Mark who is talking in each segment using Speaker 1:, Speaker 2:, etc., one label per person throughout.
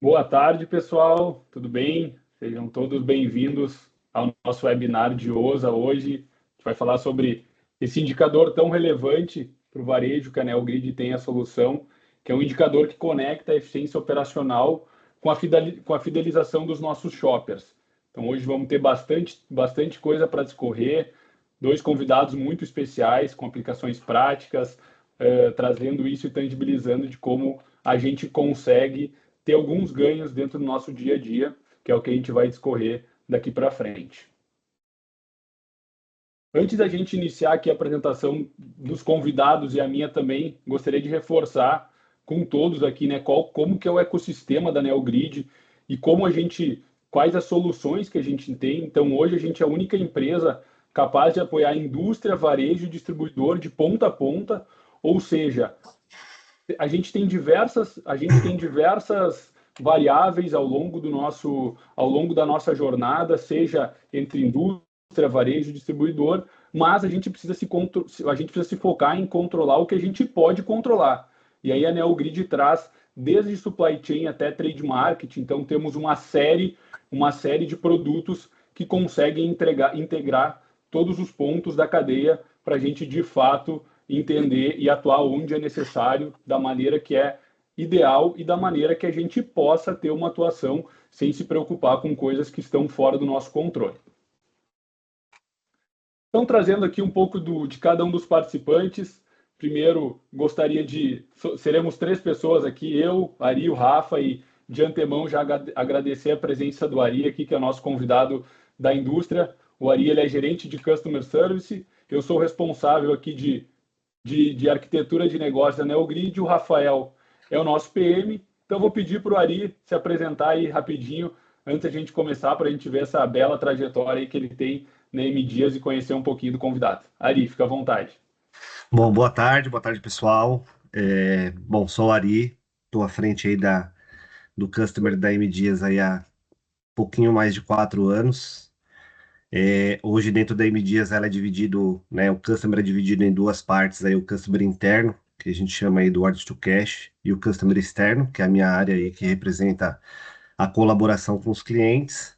Speaker 1: Boa tarde, pessoal. Tudo bem? Sejam todos bem-vindos ao nosso webinar de OSA. Hoje a gente vai falar sobre esse indicador tão relevante para o varejo que a NeoGrid tem a solução, que é um indicador que conecta a eficiência operacional com a fidelização dos nossos shoppers. Então, hoje vamos ter bastante coisa para discorrer, dois convidados muito especiais, com aplicações práticas, trazendo isso e tangibilizando de como a gente consegue ter alguns ganhos dentro do nosso dia a dia, que é o que a gente vai discorrer daqui para frente. Antes da gente iniciar aqui a apresentação dos convidados e a minha também, gostaria de reforçar com todos aqui, né, como que é o ecossistema da NeoGrid e quais as soluções que a gente tem. Então, hoje a gente é a única empresa capaz de apoiar a indústria, varejo e distribuidor de ponta a ponta, ou seja, a gente tem diversas variáveis ao longo da nossa jornada, seja entre indústria, varejo, distribuidor, mas a gente precisa se focar em controlar o que a gente pode controlar. E aí a NeoGrid traz desde supply chain até trade marketing, então temos uma série de produtos que conseguem integrar todos os pontos da cadeia para a gente de fato entender e atuar onde é necessário, da maneira que é ideal e da maneira que a gente possa ter uma atuação sem se preocupar com coisas que estão fora do nosso controle. Então, trazendo aqui um pouco de cada um dos participantes. Primeiro, seremos 3 pessoas aqui, eu, Ari, o Rafa, e de antemão já agradecer a presença do Ari aqui, que é o nosso convidado da indústria. O Ari, ele é gerente de Customer Service, eu sou responsável aqui de arquitetura de negócio da NeoGrid, o Rafael é o nosso PM. Então, vou pedir para o Ari se apresentar aí rapidinho, antes da gente começar, para a gente ver essa bela trajetória aí que ele tem na M Dias e conhecer um pouquinho do convidado. Ari, fica à vontade.
Speaker 2: Bom, boa tarde, pessoal. Sou o Ari, estou à frente aí do Customer da M Dias aí há pouquinho mais de 4 anos. Hoje dentro da M Dias ela é dividido, né, o Customer é dividido em duas partes, aí o Customer interno, que a gente chama aí do Order to Cash, e o Customer externo, que é a minha área aí que representa a colaboração com os clientes.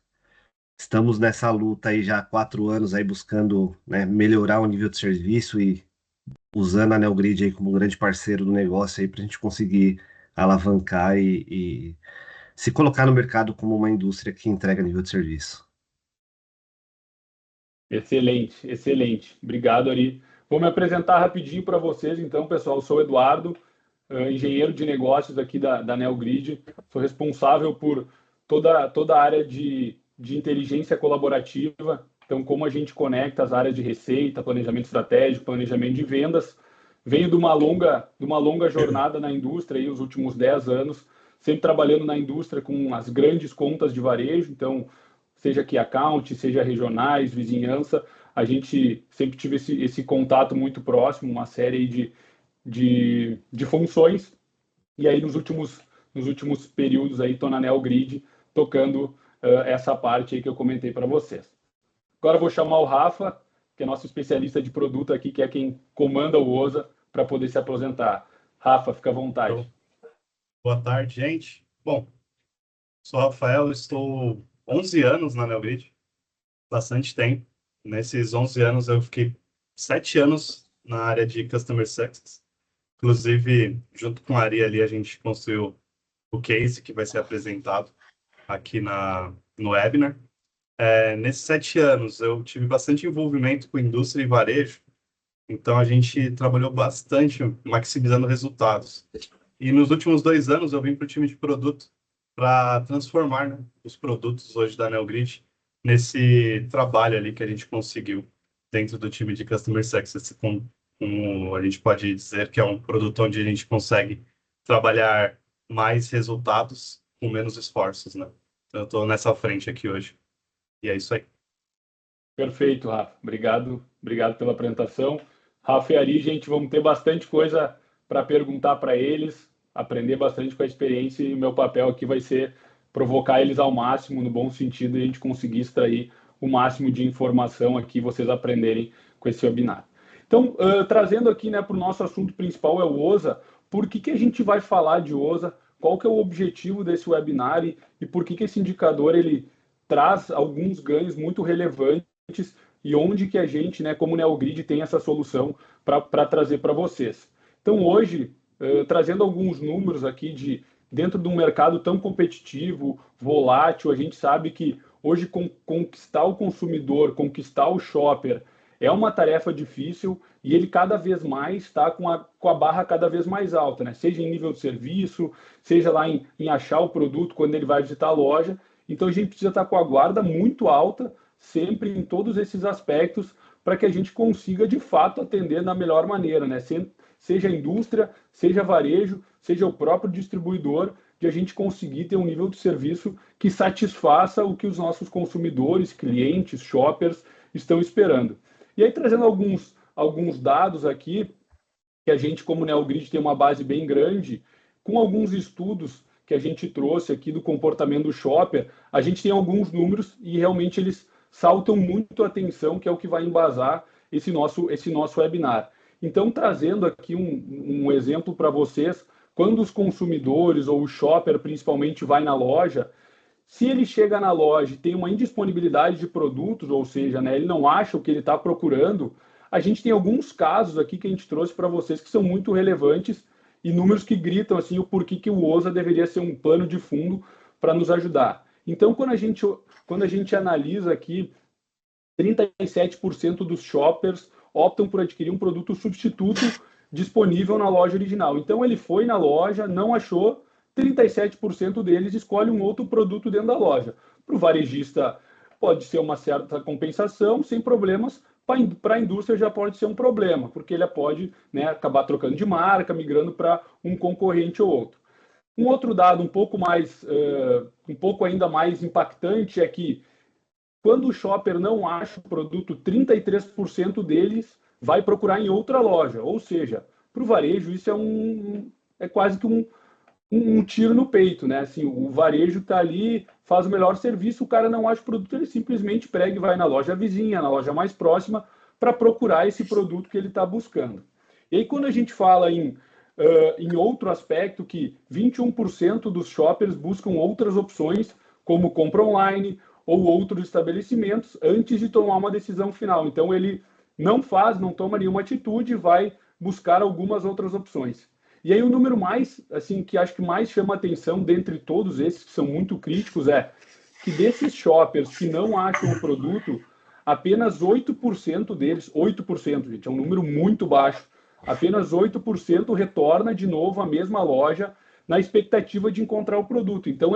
Speaker 2: Estamos nessa luta aí já há 4 anos aí buscando, né, melhorar o nível de serviço e usando a NeoGrid aí como um grande parceiro do negócio aí para a gente conseguir alavancar e se colocar no mercado como uma indústria que entrega nível de serviço.
Speaker 1: Excelente, excelente. Obrigado, Ari. Vou me apresentar rapidinho para vocês, então, pessoal. Eu sou o Eduardo, engenheiro de negócios aqui da NeoGrid. Sou responsável por toda a área de inteligência colaborativa. Então, como a gente conecta as áreas de receita, planejamento estratégico, planejamento de vendas. Venho de uma longa jornada na indústria, aí, os últimos 10 anos, sempre trabalhando na indústria com as grandes contas de varejo. Então, seja key account, seja regionais, vizinhança, a gente sempre tive esse contato muito próximo, uma série de funções, e aí nos últimos períodos aí estou na NeoGrid tocando essa parte aí que eu comentei para vocês. Agora eu vou chamar o Rafa, que é nosso especialista de produto aqui, que é quem comanda o OSA, para poder se apresentar. Rafa, fica à vontade.
Speaker 3: Então, boa tarde, gente. Bom, sou o Rafael, estou 11 anos na NeoGrid, bastante tempo. Nesses 11 anos eu fiquei 7 anos na área de Customer Success. Inclusive, junto com a Ari ali, a gente construiu o case que vai ser apresentado aqui no webinar. Nesses 7 anos eu tive bastante envolvimento com indústria e varejo, então a gente trabalhou bastante maximizando resultados. E nos últimos 2 anos eu vim para o time de produto para transformar, né, os produtos hoje da NeoGrid nesse trabalho ali que a gente conseguiu dentro do time de Customer Success, como a gente pode dizer que é um produto onde a gente consegue trabalhar mais resultados com menos esforços, né? Então eu estou nessa frente aqui hoje. E é isso aí.
Speaker 1: Perfeito, Rafa. Obrigado pela apresentação. Rafa e Ari, gente, vamos ter bastante coisa para perguntar para eles, aprender bastante com a experiência, e o meu papel aqui vai ser provocar eles ao máximo, no bom sentido, e a gente conseguir extrair o máximo de informação aqui, vocês aprenderem com esse webinar. Então, trazendo aqui, né, para o nosso assunto principal, é o OSA. Por que a gente vai falar de OSA? qual que é o objetivo desse webinar e por que esse indicador ele traz alguns ganhos muito relevantes e onde que a gente, né, como NeoGrid, tem essa solução para trazer para vocês. Então, hoje, trazendo alguns números aqui dentro de um mercado tão competitivo, volátil, a gente sabe que hoje conquistar o consumidor, conquistar o shopper, é uma tarefa difícil e ele cada vez mais está com a barra cada vez mais alta, né? Seja em nível de serviço, seja lá em achar o produto quando ele vai visitar a loja. Então a gente precisa estar com a guarda muito alta, sempre em todos esses aspectos, para que a gente consiga de fato atender da melhor maneira, né? Seja a indústria, seja varejo, seja o próprio distribuidor, de a gente conseguir ter um nível de serviço que satisfaça o que os nossos consumidores, clientes, shoppers estão esperando. E aí, trazendo alguns dados aqui, que a gente, como NeoGrid, tem uma base bem grande, com alguns estudos que a gente trouxe aqui do comportamento do shopper, a gente tem alguns números e realmente eles saltam muito a atenção, que é o que vai embasar esse nosso webinar. Então, trazendo aqui um exemplo para vocês, quando os consumidores ou o shopper, principalmente, vai na loja, se ele chega na loja e tem uma indisponibilidade de produtos, ou seja, né, ele não acha o que ele está procurando, a gente tem alguns casos aqui que a gente trouxe para vocês que são muito relevantes e números que gritam assim o porquê que o OSA deveria ser um plano de fundo para nos ajudar. Então, quando a gente analisa aqui, 37% dos shoppers optam por adquirir um produto substituto disponível na loja original. Então, ele foi na loja, não achou, 37% deles escolhe um outro produto dentro da loja. Para o varejista pode ser uma certa compensação, sem problemas. Para a indústria já pode ser um problema, porque ele pode, né, acabar trocando de marca, migrando para um concorrente ou outro. Um outro dado um pouco ainda mais impactante é que quando o shopper não acha o produto, 33% deles vai procurar em outra loja. Ou seja, para o varejo isso é quase que um tiro no peito, né? Assim, o varejo está ali, faz o melhor serviço, o cara não acha o produto, ele simplesmente prega e vai na loja vizinha, na loja mais próxima, para procurar esse produto que ele está buscando. E aí, quando a gente fala em outro aspecto, que 21% dos shoppers buscam outras opções, como compra online ou outros estabelecimentos, antes de tomar uma decisão final. Então, ele não toma nenhuma atitude e vai buscar algumas outras opções. E aí o número mais, assim, que acho que mais chama atenção dentre todos esses que são muito críticos é que desses shoppers que não acham o produto, apenas 8% deles, 8%, gente, é um número muito baixo, apenas 8% retorna de novo à mesma loja na expectativa de encontrar o produto. Então,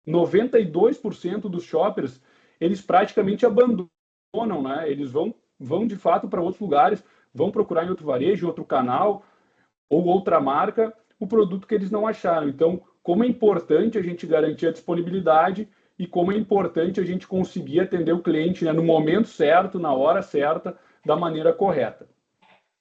Speaker 1: 92% dos shoppers, eles praticamente abandonam, né? Eles vão de fato para outros lugares, vão procurar em outro varejo, outro canal, ou outra marca, o produto que eles não acharam. Então, como é importante a gente garantir a disponibilidade e como é importante a gente conseguir atender o cliente, né, no momento certo, na hora certa, da maneira correta.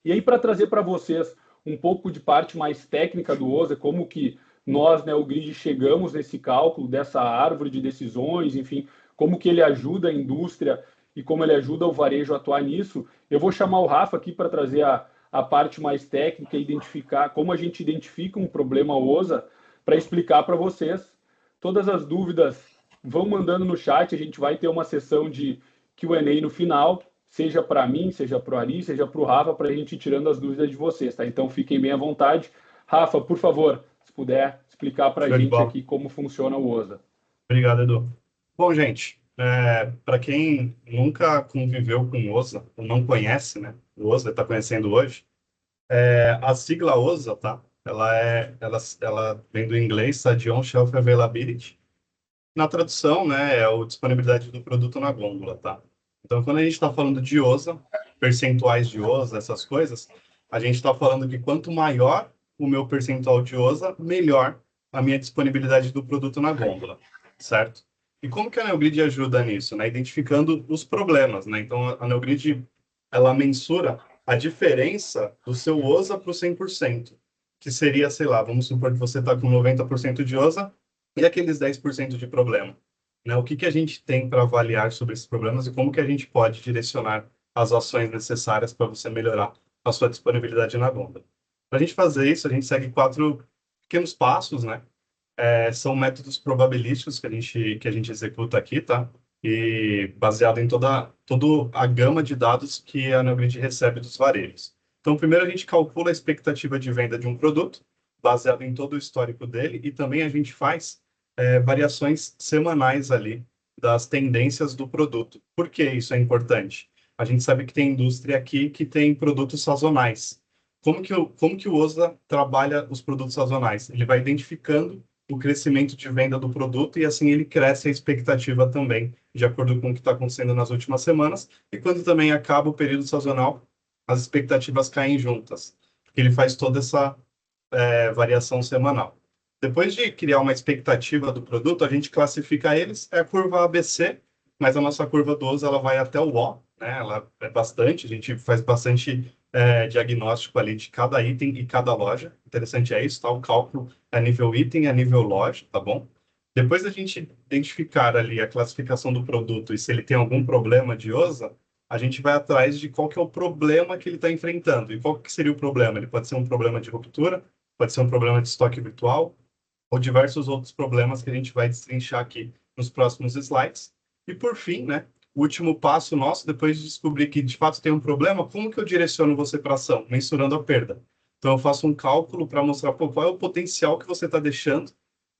Speaker 1: E aí, para trazer para vocês um pouco de parte mais técnica do OSA, como que nós, né, o Grid, chegamos nesse cálculo dessa árvore de decisões, enfim, como que ele ajuda a indústria e como ele ajuda o varejo a atuar nisso, eu vou chamar o Rafa aqui para trazer a parte mais técnica, identificar como a gente identifica um problema OSA, para explicar para vocês. Todas as dúvidas vão mandando no chat, a gente vai ter uma sessão de Q&A no final, seja para mim, seja para o Ari, seja para o Rafa, para a gente ir tirando as dúvidas de vocês, tá? Então fiquem bem à vontade. Rafa, por favor, se puder explicar para a gente aqui como funciona o OSA.
Speaker 3: Obrigado, Edu. Bom, gente, para quem nunca conviveu com o OSA, ou não conhece, né, o OSA, está conhecendo hoje, a sigla OSA, tá? Ela vem do inglês, de On-Shelf Availability. Na tradução, né, é a disponibilidade do produto na gôndola, tá? Então, quando a gente está falando de OSA, percentuais de OSA, essas coisas, a gente está falando que quanto maior o meu percentual de OSA, melhor a minha disponibilidade do produto na gôndola, certo? E como que a NeoGrid ajuda nisso, né? Identificando os problemas, né? Então, a NeoGrid, ela mensura a diferença do seu OSA para o 100%, que seria, sei lá, vamos supor que você está com 90% de OSA e aqueles 10% de problema. Né? O que a gente tem para avaliar sobre esses problemas e como que a gente pode direcionar as ações necessárias para você melhorar a sua disponibilidade na gôndola. Para a gente fazer isso, a gente segue quatro pequenos passos, né? São métodos probabilísticos que a gente executa aqui, tá? E baseado em toda a gama de dados que a NeoGrid recebe dos varejos. Então, primeiro a gente calcula a expectativa de venda de um produto, baseado em todo o histórico dele, e também a gente faz variações semanais ali das tendências do produto. Por que isso é importante? A gente sabe que tem indústria aqui que tem produtos sazonais. Como que o OSA trabalha os produtos sazonais? Ele vai identificando o crescimento de venda do produto e assim ele cresce a expectativa também, de acordo com o que está acontecendo nas últimas semanas. E quando também acaba o período sazonal, as expectativas caem juntas, porque ele faz toda essa variação semanal. Depois de criar uma expectativa do produto, a gente classifica eles, é a curva ABC, mas a nossa curva 12 ela vai até o O, né? Ela é bastante, a gente faz bastante diagnóstico ali de cada item e cada loja. Interessante é isso, tá? O cálculo a nível item, a nível loja, tá bom? Depois da gente identificar ali a classificação do produto e se ele tem algum problema de OSA, a gente vai atrás de qual que é o problema que ele está enfrentando. E qual que seria o problema? Ele pode ser um problema de ruptura, pode ser um problema de estoque virtual, ou diversos outros problemas que a gente vai destrinchar aqui nos próximos slides. E por fim, né, o último passo nosso, depois de descobrir que de fato tem um problema, como que eu direciono você para ação? Mensurando a perda. Então eu faço um cálculo para mostrar qual é o potencial que você está deixando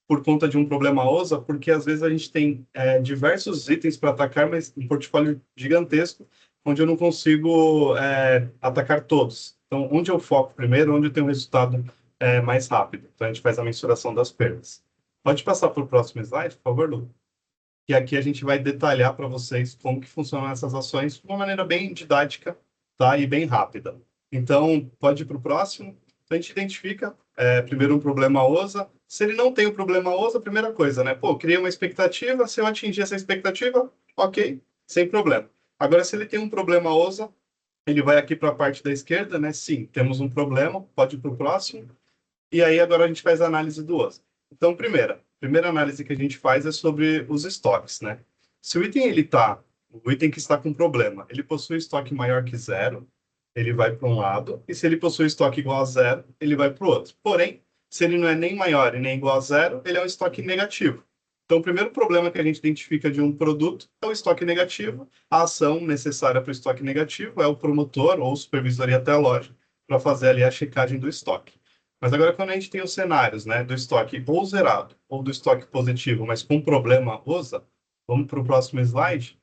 Speaker 3: por conta de um problema OSA, porque às vezes a gente tem diversos itens para atacar, mas um portfólio gigantesco, onde eu não consigo atacar todos. Então, onde eu foco primeiro, onde eu tenho um resultado mais rápido. Então, a gente faz a mensuração das perdas. Pode passar para o próximo slide, por favor, Lu? E aqui a gente vai detalhar para vocês como que funcionam essas ações de uma maneira bem didática, tá? E bem rápida. Então, pode ir para o próximo. Então, a gente identifica primeiro um problema OSA. Se ele não tem o problema OSA, primeira coisa, né? Pô, criei uma expectativa, se eu atingir essa expectativa, ok, sem problema. Agora, se ele tem um problema OSA, ele vai aqui para a parte da esquerda, né? Sim, temos um problema, pode ir para o próximo. E aí agora a gente faz a análise do OSA. Então, primeira análise que a gente faz é sobre os estoques, né? Se o item o item que está com problema, ele possui estoque maior que zero, ele vai para um lado, e se ele possui estoque igual a zero, ele vai para o outro. Porém, se ele não é nem maior e nem igual a zero, ele é um estoque negativo. Então, o primeiro problema que a gente identifica de um produto é o estoque negativo. A ação necessária para o estoque negativo é o promotor ou o supervisor ir até a loja para fazer ali a checagem do estoque. Mas agora, quando a gente tem os cenários, né, do estoque ou zerado ou do estoque positivo, mas com problema OSA, vamos para o próximo slide,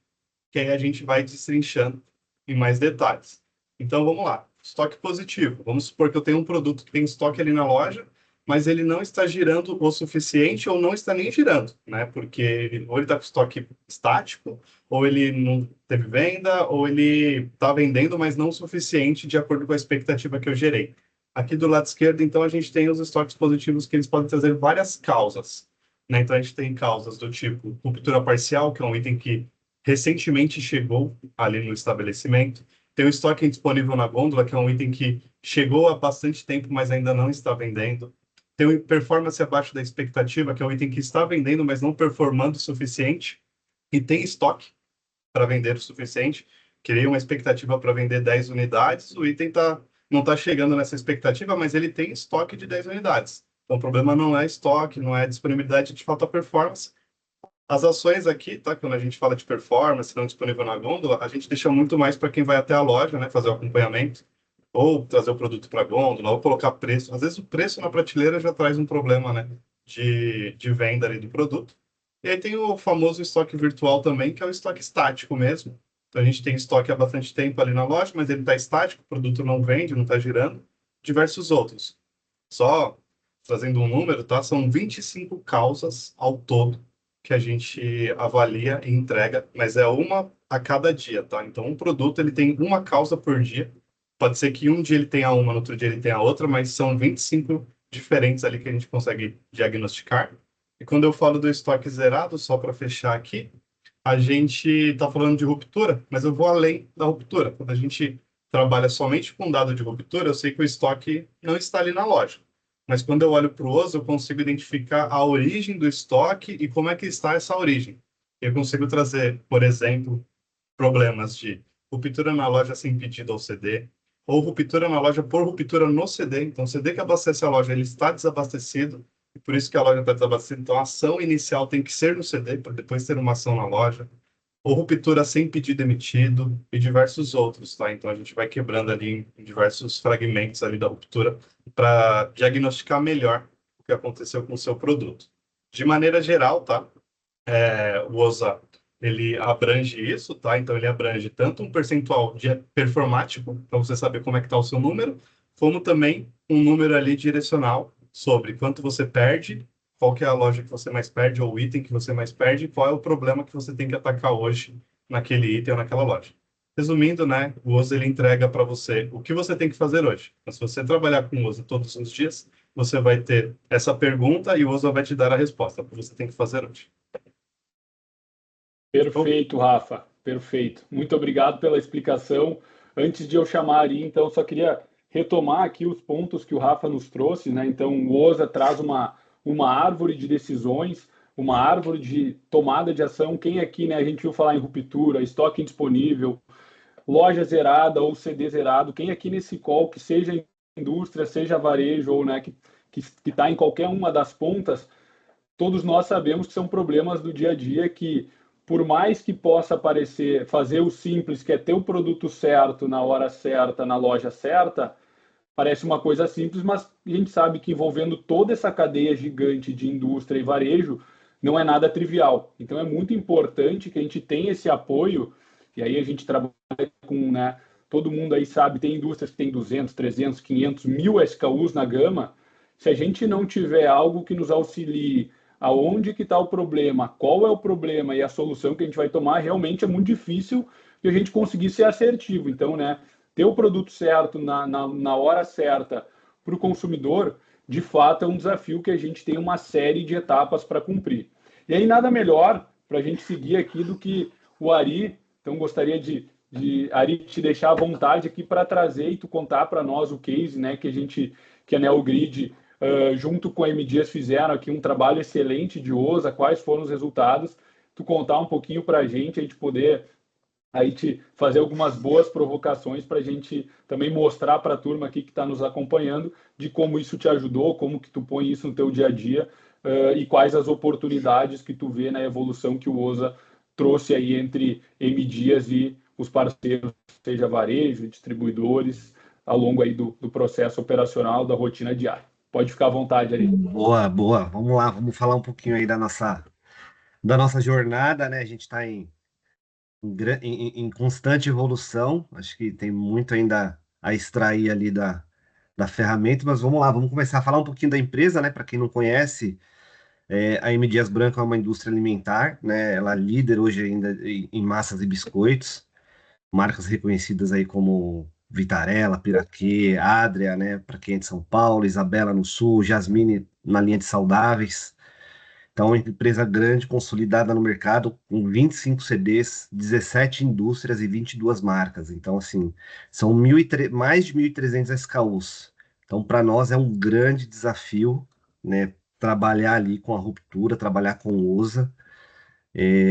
Speaker 3: que aí a gente vai destrinchando em mais detalhes. Então, vamos lá. Estoque positivo. Vamos supor que eu tenho um produto que tem estoque ali na loja, mas ele não está girando o suficiente ou não está nem girando, né? Porque ou ele está com estoque estático, ou ele não teve venda, ou ele está vendendo, mas não o suficiente de acordo com a expectativa que eu gerei. Aqui do lado esquerdo, então, a gente tem os estoques positivos que eles podem trazer várias causas, né? Então, a gente tem causas do tipo ruptura parcial, que é um item que recentemente chegou ali no estabelecimento. Tem o estoque disponível na gôndola, que é um item que chegou há bastante tempo, mas ainda não está vendendo. Tem o performance abaixo da expectativa, que é um item que está vendendo, mas não performando o suficiente. E tem estoque para vender o suficiente. Criei uma expectativa para vender 10 unidades, o item não está chegando nessa expectativa, mas ele tem estoque de 10 unidades. Então, o problema não é estoque, não é disponibilidade, de fato, a performance. As ações aqui, tá? Quando a gente fala de performance, não disponível na gôndola, a gente deixa muito mais para quem vai até a loja, né? Fazer o acompanhamento, ou trazer o produto para a gôndola, ou colocar preço. Às vezes o preço na prateleira já traz um problema, né? De venda ali do produto. E aí tem o famoso estoque virtual também, que é o estoque estático mesmo. Então a gente tem estoque há bastante tempo ali na loja, mas ele está estático, o produto não vende, não está girando. Diversos outros. Só trazendo um número, tá? São 25 causas ao todo que a gente avalia e entrega, mas é uma a cada dia, tá? Então, um produto, ele tem uma causa por dia. Pode ser que um dia ele tenha uma, no outro dia ele tenha outra, mas são 25 diferentes ali que a gente consegue diagnosticar. E quando eu falo do estoque zerado, só para fechar aqui, a gente está falando de ruptura, mas eu vou além da ruptura. Quando a gente trabalha somente com dado de ruptura, eu sei que o estoque não está ali na loja. Mas quando eu olho para o OSA, eu consigo identificar a origem do estoque e como é que está essa origem. Eu consigo trazer, por exemplo, problemas de ruptura na loja sem pedido ao CD, ou ruptura na loja por ruptura no CD. Então, o CD que abastece a loja, ele está desabastecido, e por isso que a loja está desabastecida. Então, a ação inicial tem que ser no CD, para depois ter uma ação na loja. Ou ruptura sem pedido emitido, e diversos outros, tá? Então, a gente vai quebrando ali em diversos fragmentos ali da ruptura para diagnosticar melhor o que aconteceu com o seu produto. De maneira geral, tá? O OSA, ele abrange isso, tá? Então, ele abrange tanto um percentual de performático, para você saber como é que está o seu número, como também um número ali direcional sobre quanto você perde, qual que é a loja que você mais perde, ou o item que você mais perde, e qual é o problema que você tem que atacar hoje naquele item ou naquela loja. Resumindo, né, o OSA, ele entrega para você o que você tem que fazer hoje. Então, se você trabalhar com o OSA todos os dias, você vai ter essa pergunta e o OSA vai te dar a resposta, o que você tem que fazer hoje.
Speaker 1: Perfeito, Rafa. Perfeito. Muito obrigado pela explicação. Antes de eu chamar a Ari, então, só queria retomar aqui os pontos que o Rafa nos trouxe, né? Então, o OSA traz uma árvore de decisões, uma árvore de tomada de ação. Quem aqui, né? A gente viu falar em ruptura, estoque indisponível, loja zerada ou CD zerado. Quem aqui nesse call, que seja indústria, seja varejo ou, né, que está em qualquer uma das pontas, todos nós sabemos que são problemas do dia a dia que, por mais que possa parecer fazer o simples, que é ter o produto certo, na hora certa, na loja certa, parece uma coisa simples, mas a gente sabe que envolvendo toda essa cadeia gigante de indústria e varejo, não é nada trivial. Então é muito importante que a gente tenha esse apoio, e aí a gente trabalha com, né, todo mundo aí sabe, tem indústrias que tem 200, 300, 500, 1000 SKUs na gama. Se a gente não tiver algo que nos auxilie aonde que está o problema, qual é o problema e a solução que a gente vai tomar, realmente é muito difícil de a gente conseguir ser assertivo. Então, né, ter o produto certo na hora certa para o consumidor, de fato, é um desafio que a gente tem uma série de etapas para cumprir. E aí, nada melhor para a gente seguir aqui do que o Ari. Então, gostaria de Ari, te deixar à vontade aqui para trazer e tu contar para nós o case, né, que a NeoGrid junto com a M Dias fizeram aqui um trabalho excelente de OSA, quais foram os resultados, tu contar um pouquinho para a gente poder aí te fazer algumas boas provocações para a gente também mostrar para a turma aqui que está nos acompanhando de como isso te ajudou, como que tu põe isso no teu dia a dia e quais as oportunidades que tu vê na evolução que o OSA trouxe aí entre M Dias e os parceiros, seja varejo, distribuidores, ao longo aí do processo operacional da rotina diária. Pode ficar à vontade, Ari.
Speaker 2: Boa, boa. Vamos lá, vamos falar um pouquinho aí da nossa jornada, né? A gente está em constante evolução. Acho que tem muito ainda a extrair ali da ferramenta, mas vamos lá, vamos começar a falar um pouquinho da empresa, né? Para quem não conhece, a M. Dias Branco é uma indústria alimentar, né? Ela é líder hoje ainda em massas e biscoitos, marcas reconhecidas aí como Vitarella, Piraquê, Adria, né? Para quem é de São Paulo, Isabela no Sul, Jasmine na linha de saudáveis. Então, é uma empresa grande, consolidada no mercado, com 25 CDs, 17 indústrias e 22 marcas. Então, assim, são mais de 1.300 SKUs. Então, para nós é um grande desafio, né, trabalhar ali com a ruptura, trabalhar com o OSA.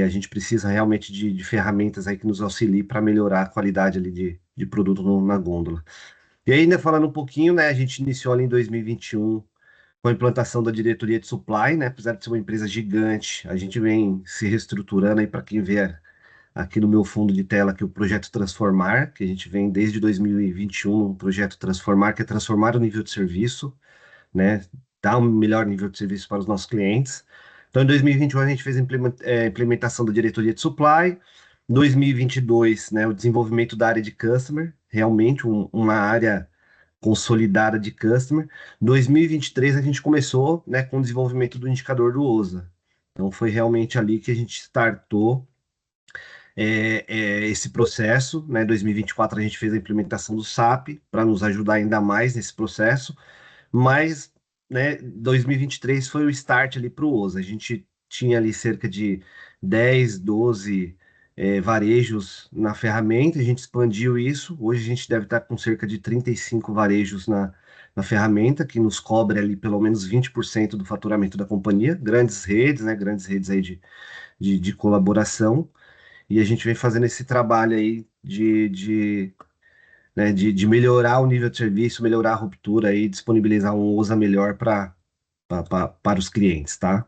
Speaker 2: A gente precisa realmente de ferramentas aí que nos auxiliem para melhorar a qualidade ali de produto na gôndola. E ainda falando um pouquinho, né, a gente iniciou ali em 2021 com a implantação da diretoria de supply, né? Apesar de ser uma empresa gigante, a gente vem se reestruturando aí para quem vê aqui no meu fundo de tela que o projeto Transformar, que a gente vem desde 2021, um projeto Transformar, que é transformar o nível de serviço, né? Dar um melhor nível de serviço para os nossos clientes. Então, em 2021 a gente fez a implementação da diretoria de supply. Em 2022, né, o desenvolvimento da área de customer, realmente uma área consolidada de customer. 2023 a gente começou, né, com o desenvolvimento do indicador do OSA. Então foi realmente ali que a gente startou esse processo, né? 2024 a gente fez a implementação do SAP para nos ajudar ainda mais nesse processo, mas, né, 2023 foi o start ali para o OSA. A gente tinha ali cerca de 10, 12 varejos na ferramenta, a gente expandiu isso. Hoje a gente deve estar com cerca de 35 varejos na ferramenta, que nos cobre ali pelo menos 20% do faturamento da companhia. Grandes redes, né? Grandes redes aí de colaboração. E a gente vem fazendo esse trabalho aí de né, de melhorar o nível de serviço, melhorar a ruptura e disponibilizar um OSA melhor para os clientes, tá?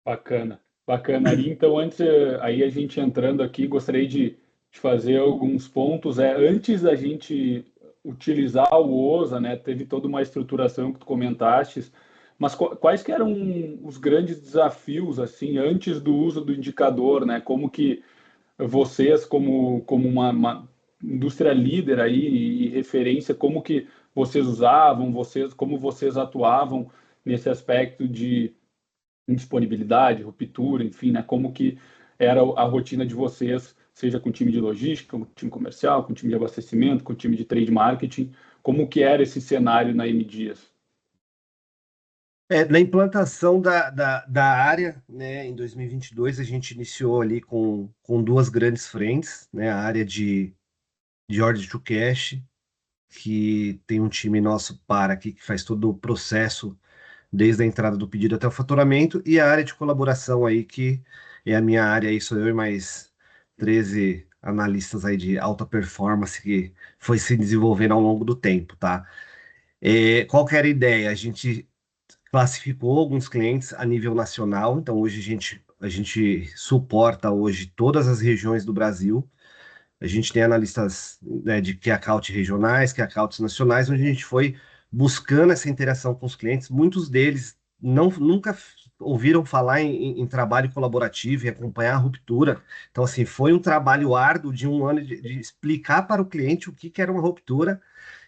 Speaker 1: Bacana, bacana, Ari. Então, antes, aí a gente entrando aqui, gostaria de fazer alguns pontos. Antes da gente utilizar o OSA, né, teve toda uma estruturação que tu comentaste, mas quais que eram os grandes desafios, assim, antes do uso do indicador, né? Como que vocês, como uma indústria líder aí e referência, como que vocês usavam, como vocês atuavam nesse aspecto de indisponibilidade, ruptura, enfim, né? Como que era a rotina de vocês, seja com time de logística, com time comercial, com time de abastecimento, com time de trade marketing, como que era esse cenário na M Dias?
Speaker 2: Na implantação da área, né, em 2022, a gente iniciou ali com duas grandes frentes, né, a área de order to cash, que tem um time nosso para aqui que faz todo o processo desde a entrada do pedido até o faturamento, e a área de colaboração aí, que é a minha área, aí sou eu e mais 13 analistas aí de alta performance que foi se desenvolvendo ao longo do tempo, tá? Qual que era a ideia? A gente classificou alguns clientes a nível nacional, então hoje a gente suporta hoje todas as regiões do Brasil. A gente tem analistas, né, de key account regionais, key accounts nacionais, onde a gente foi buscando essa interação com os clientes. Muitos deles nunca ouviram falar em trabalho colaborativo e acompanhar a ruptura. Então, assim, foi um trabalho árduo de um ano de explicar para o cliente o que era uma ruptura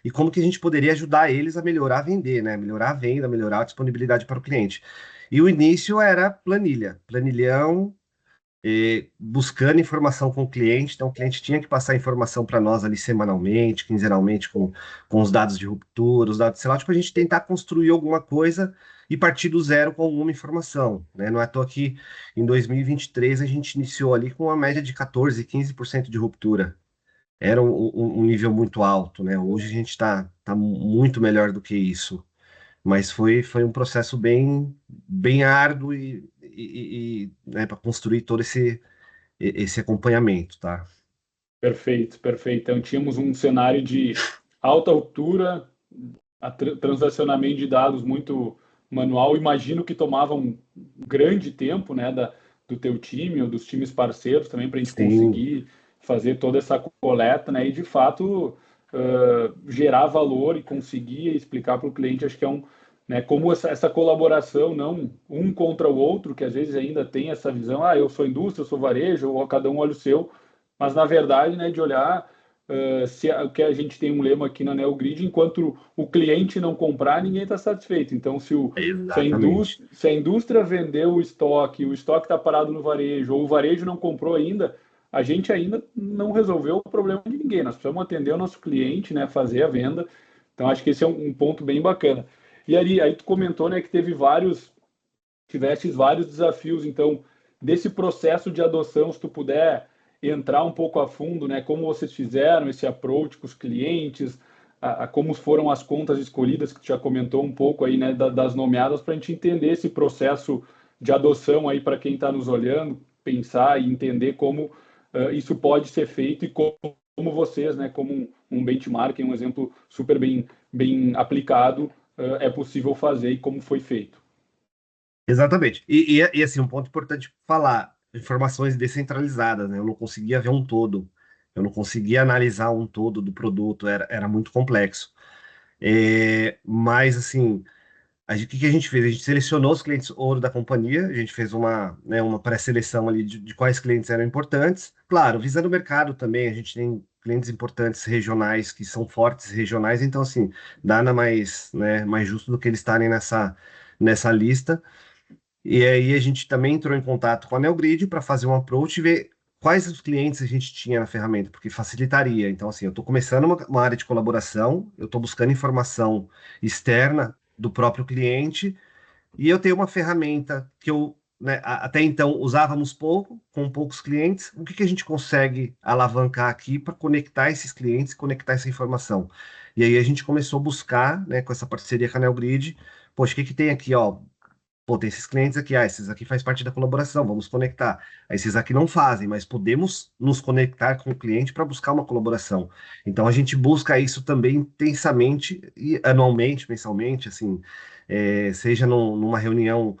Speaker 2: e como que a gente poderia ajudar eles a melhorar a vender, né? Melhorar a venda, melhorar a disponibilidade para o cliente. E o início era planilha, planilhão, buscando informação com o cliente. Então, o cliente tinha que passar informação para nós ali semanalmente, quinzenalmente, com os dados de ruptura, os dados, sei lá, tipo, a gente tentar construir alguma coisa e partir do zero com alguma informação, né? Não é à toa que em 2023 a gente iniciou ali com uma média de 14, 15% de ruptura. Era um nível muito alto, né? Hoje a gente tá muito melhor do que isso. Mas foi um processo bem árduo né, para construir todo esse acompanhamento, tá?
Speaker 1: Perfeito, perfeito. Então, tínhamos um cenário de alta altura, transacionamento de dados muito manual. Imagino que tomava um grande tempo, né, do teu time ou dos times parceiros também para a gente
Speaker 2: Sim,
Speaker 1: conseguir fazer toda essa coleta, né, e de fato gerar valor e conseguir explicar para o cliente. Acho que é né, como essa colaboração, não um contra o outro, que às vezes ainda tem essa visão, eu sou indústria, eu sou varejo, ou cada um olha o seu, mas na verdade, né, de olhar que a gente tem um lema aqui na NeoGrid, enquanto o cliente não comprar, ninguém está satisfeito. Então,
Speaker 2: exatamente.
Speaker 1: se a indústria vendeu o estoque está parado no varejo, ou o varejo não comprou ainda, a gente ainda não resolveu o problema de ninguém. Nós precisamos atender o nosso cliente, né, fazer a venda. Então, acho que esse é um ponto bem bacana. E aí tu comentou, né, que tivesses vários desafios. Então, desse processo de adoção, se tu puder entrar um pouco a fundo, né, como vocês fizeram esse approach com os clientes, como foram as contas escolhidas, que tu já comentou um pouco aí, né, das nomeadas, para a gente entender esse processo de adoção aí para quem está nos olhando, pensar e entender como isso pode ser feito e como vocês, né, como um benchmark, um exemplo super bem aplicado, é possível fazer e como foi feito.
Speaker 2: Exatamente. Assim, um ponto importante falar, informações descentralizadas, né? Eu não conseguia ver um todo. Eu não conseguia analisar um todo do produto, era muito complexo. Mas, assim, o que que a gente fez? A gente selecionou os clientes ouro da companhia, a gente fez né, uma pré-seleção ali de quais clientes eram importantes. Claro, visando o mercado também, a gente tem clientes importantes regionais que são fortes regionais, então, assim, nada mais, né, mais justo do que eles estarem nessa lista. E aí a gente também entrou em contato com a Neogrid para fazer um approach e ver quais os clientes a gente tinha na ferramenta, porque facilitaria. Então, assim, eu estou começando uma área de colaboração, eu estou buscando informação externa do próprio cliente, e eu tenho uma ferramenta que eu, né, até então usávamos pouco, com poucos clientes. O que que a gente consegue alavancar aqui para conectar esses clientes, conectar essa informação? E aí a gente começou a buscar, né, com essa parceria com a Neogrid, poxa, o que que tem aqui, ó? pô, tem esses clientes aqui, esses aqui faz parte da colaboração, vamos conectar. Esses aqui não fazem, mas podemos nos conectar com o cliente para buscar uma colaboração. Então a gente busca isso também intensamente e anualmente, mensalmente, assim, seja numa reunião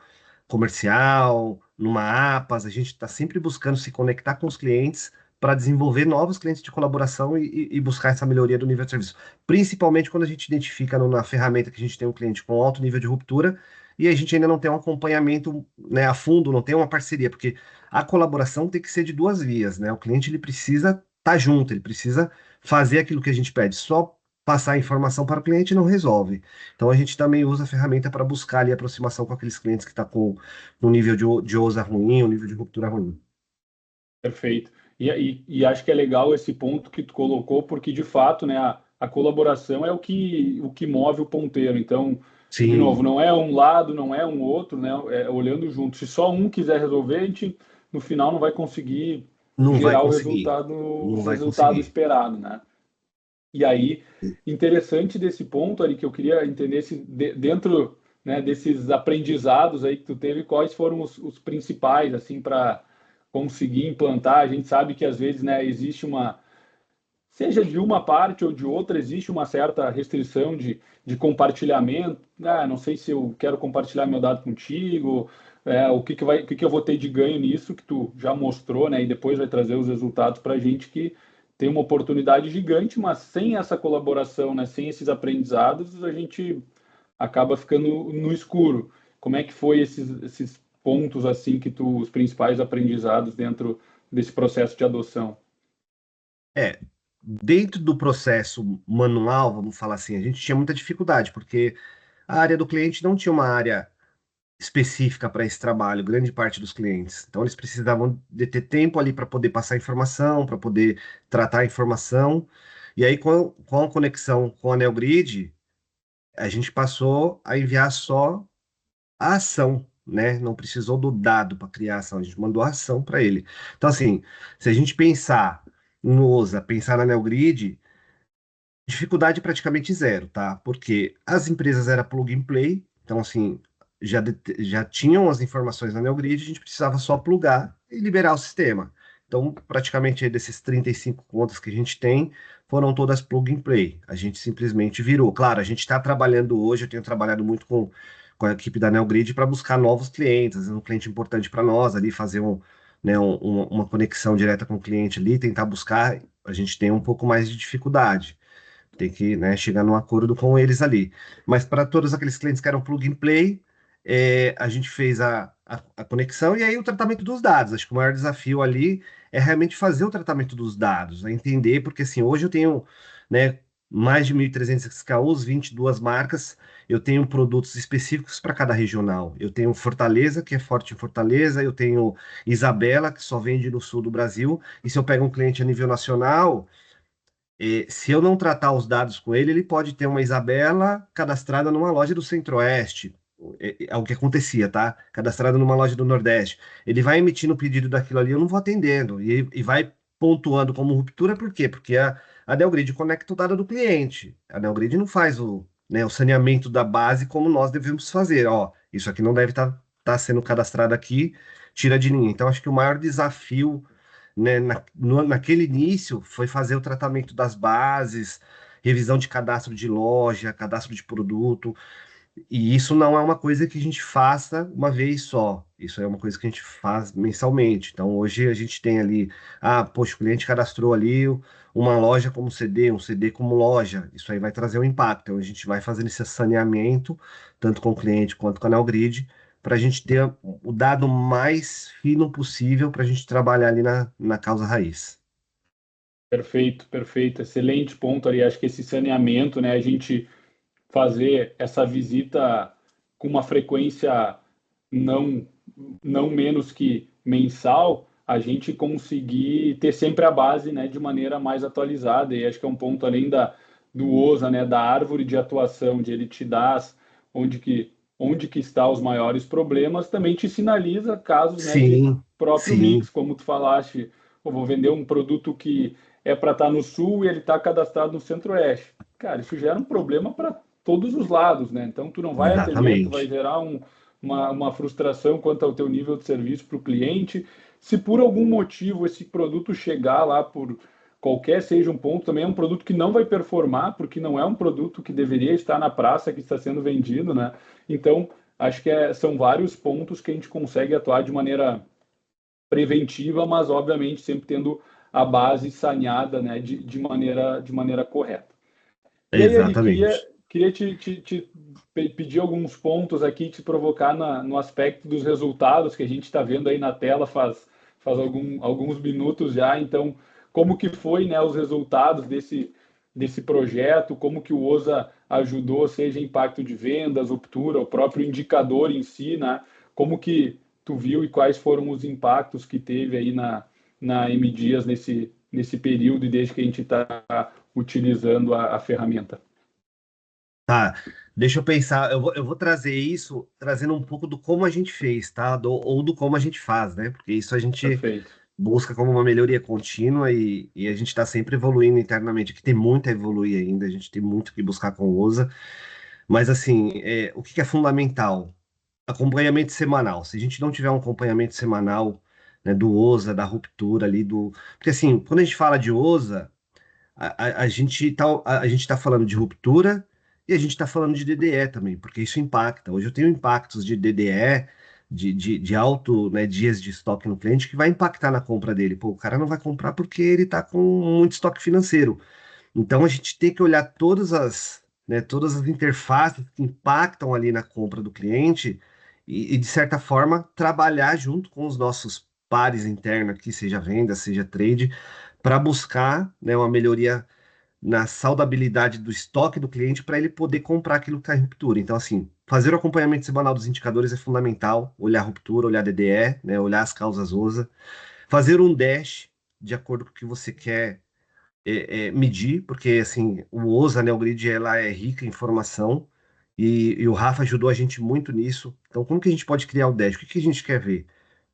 Speaker 2: comercial, numa APAS, a gente está sempre buscando se conectar com os clientes para desenvolver novos clientes de colaboração e buscar essa melhoria do nível de serviço. Principalmente quando a gente identifica na ferramenta que a gente tem um cliente com alto nível de ruptura e a gente ainda não tem um acompanhamento, né, a fundo, não tem uma parceria, porque a colaboração tem que ser de duas vias, né? O cliente ele precisa estar junto, ele precisa fazer aquilo que a gente pede. Só passar a informação para o cliente não resolve. Então a gente também usa a ferramenta para buscar ali a aproximação com aqueles clientes que estão com um nível de OSA ruim, um nível de ruptura ruim.
Speaker 1: Perfeito. E acho que é legal esse ponto que tu colocou, porque de fato, né, a colaboração é o que move o ponteiro. Então, de novo,
Speaker 2: Sim,
Speaker 1: não é um lado, não é um outro, né? É olhando junto. Se só um quiser resolver, a gente no final não vai conseguir
Speaker 2: não vai
Speaker 1: gerar
Speaker 2: conseguir.
Speaker 1: o
Speaker 2: Não vai
Speaker 1: resultado
Speaker 2: conseguir.
Speaker 1: esperado, né? E aí, interessante desse ponto ali que eu queria entender se dentro, né, desses aprendizados aí que tu teve, quais foram os principais assim para conseguir implantar. A gente sabe que às vezes, né, existe uma, seja de uma parte ou de outra, existe uma certa restrição de compartilhamento. Ah, não sei se eu quero compartilhar meu dado contigo, o que que eu vou ter de ganho nisso, que tu já mostrou, né, e depois vai trazer os resultados para a gente que tem uma oportunidade gigante, mas sem essa colaboração, né, sem esses aprendizados, a gente acaba ficando no escuro. Como é que foi esses pontos assim que os principais aprendizados dentro desse processo de adoção?
Speaker 2: É, dentro do processo manual, vamos falar assim, a gente tinha muita dificuldade, porque a área do cliente não tinha uma área específica para esse trabalho, grande parte dos clientes. Então, eles precisavam de ter tempo ali para poder passar informação, para poder tratar a informação. E aí, com a conexão com a NeoGrid, a gente passou a enviar só a ação, né? Não precisou do dado para criar a ação, a gente mandou a ação para ele. Então, assim, se a gente pensar no OSA, pensar na NeoGrid, dificuldade praticamente zero, tá? Porque as empresas era plug and play, então assim, já tinham as informações na NeoGrid, a gente precisava só plugar e liberar o sistema. Então, praticamente aí desses 35 contas que a gente tem, foram todas plug and play. A gente simplesmente virou. Claro, a gente está trabalhando hoje, eu tenho trabalhado muito com a equipe da NeoGrid para buscar novos clientes, às vezes um cliente importante para nós ali, fazer né, uma conexão direta com o cliente ali, tentar buscar, a gente tem um pouco mais de dificuldade. Tem que, né, chegar num acordo com eles ali. Mas para todos aqueles clientes que eram plug and play, a gente fez a conexão e aí o tratamento dos dados. Acho que o maior desafio ali é realmente fazer o tratamento dos dados, né, entender, porque assim, hoje eu tenho, né, mais de 1.300 SKUs, 22 marcas, eu tenho produtos específicos para cada regional. Eu tenho Fortaleza, que é forte em Fortaleza, eu tenho Isabela, que só vende no sul do Brasil, e se eu pego um cliente a nível nacional, se eu não tratar os dados com ele, ele pode ter uma Isabela cadastrada numa loja do Centro-Oeste. É o que acontecia, tá? Cadastrada numa loja do Nordeste. Ele vai emitindo o pedido daquilo ali, eu não vou atendendo. E vai pontuando como ruptura, por quê? Porque a Neogrid conecta o dado do cliente. A Neogrid não faz né, o saneamento da base como nós devemos fazer. Ó, isso aqui não deve estar sendo cadastrado aqui, tira de linha. Então, acho que o maior desafio, né, naquele início foi fazer o tratamento das bases, revisão de cadastro de loja, cadastro de produto, e isso não é uma coisa que a gente faça uma vez só, isso é uma coisa que a gente faz mensalmente. Então hoje a gente tem ali, poxa, o cliente cadastrou ali uma loja como CD, um CD como loja, isso aí vai trazer um impacto. Então a gente vai fazendo esse saneamento, tanto com o cliente quanto com a Neogrid, para a gente ter o dado mais fino possível para a gente trabalhar ali na causa raiz.
Speaker 1: Perfeito, perfeito, excelente ponto ali. Acho que esse saneamento, né, a gente fazer essa visita com uma frequência não não menos que mensal, a gente conseguir ter sempre a base, né, de maneira mais atualizada. E acho que é um ponto além do OSA, né, da árvore de atuação, de ele te dar onde que está os maiores problemas, também te sinaliza casos, né, de
Speaker 2: Sim,
Speaker 1: próprio
Speaker 2: sim,
Speaker 1: mix, como tu falaste, eu vou vender um produto que é para estar no sul e ele está cadastrado no centro-oeste. Cara, isso gera um problema para todos os lados, né? Então tu não vai atender, tu vai
Speaker 2: exatamente.
Speaker 1: gerar uma frustração quanto ao teu nível de serviço para o cliente. Se por algum motivo esse produto chegar lá por qualquer seja um ponto, também é um produto que não vai performar, porque não é um produto que deveria estar na praça que está sendo vendido, né? Então, acho que são vários pontos que a gente consegue atuar de maneira preventiva, mas obviamente sempre tendo a base saneada, né, de maneira correta. E aí, Ari,
Speaker 2: Exatamente.
Speaker 1: queria te pedir alguns pontos aqui, te provocar no aspecto dos resultados que a gente está vendo aí na tela faz alguns minutos já. Então, como que foi, né, os resultados desse projeto, como que o OSA ajudou, seja impacto de vendas, ruptura, o próprio indicador em si, né? Como que tu viu e quais foram os impactos que teve aí na M Dias nesse período e desde que a gente está utilizando a ferramenta.
Speaker 2: Tá, deixa eu pensar. Eu vou trazer isso, trazendo um pouco do como a gente fez, tá? Ou do como a gente faz, né? Porque isso a gente
Speaker 1: Perfeito.
Speaker 2: busca como uma melhoria contínua e a gente está sempre evoluindo internamente. Aqui tem muito a evoluir ainda, a gente tem muito que buscar com o OSA. Mas, assim, o que que é fundamental? Acompanhamento semanal. Se a gente não tiver um acompanhamento semanal, né, do OSA, da ruptura ali, do. Porque, assim, quando a gente fala de OSA. A gente tá falando de ruptura e a gente está falando de DDE também, porque isso impacta. Hoje eu tenho impactos de DDE, de alto, né, dias de estoque no cliente, que vai impactar na compra dele. Pô, o cara não vai comprar porque ele está com muito estoque financeiro. Então a gente tem que olhar todas as interfaces que impactam ali na compra do cliente de certa forma, trabalhar junto com os nossos pares internos aqui, seja venda, seja trade, para buscar, né, uma melhoria na saudabilidade do estoque do cliente para ele poder comprar aquilo que está em ruptura. Então, assim, fazer o acompanhamento semanal dos indicadores é fundamental, olhar a ruptura, olhar DDE, né, olhar as causas OSA, fazer um dash de acordo com o que você quer medir, porque assim, o OSA, né, o grid, ela é rica em informação e o Rafa ajudou a gente muito nisso. Então, como que a gente pode criar o dash? O que que a gente quer ver?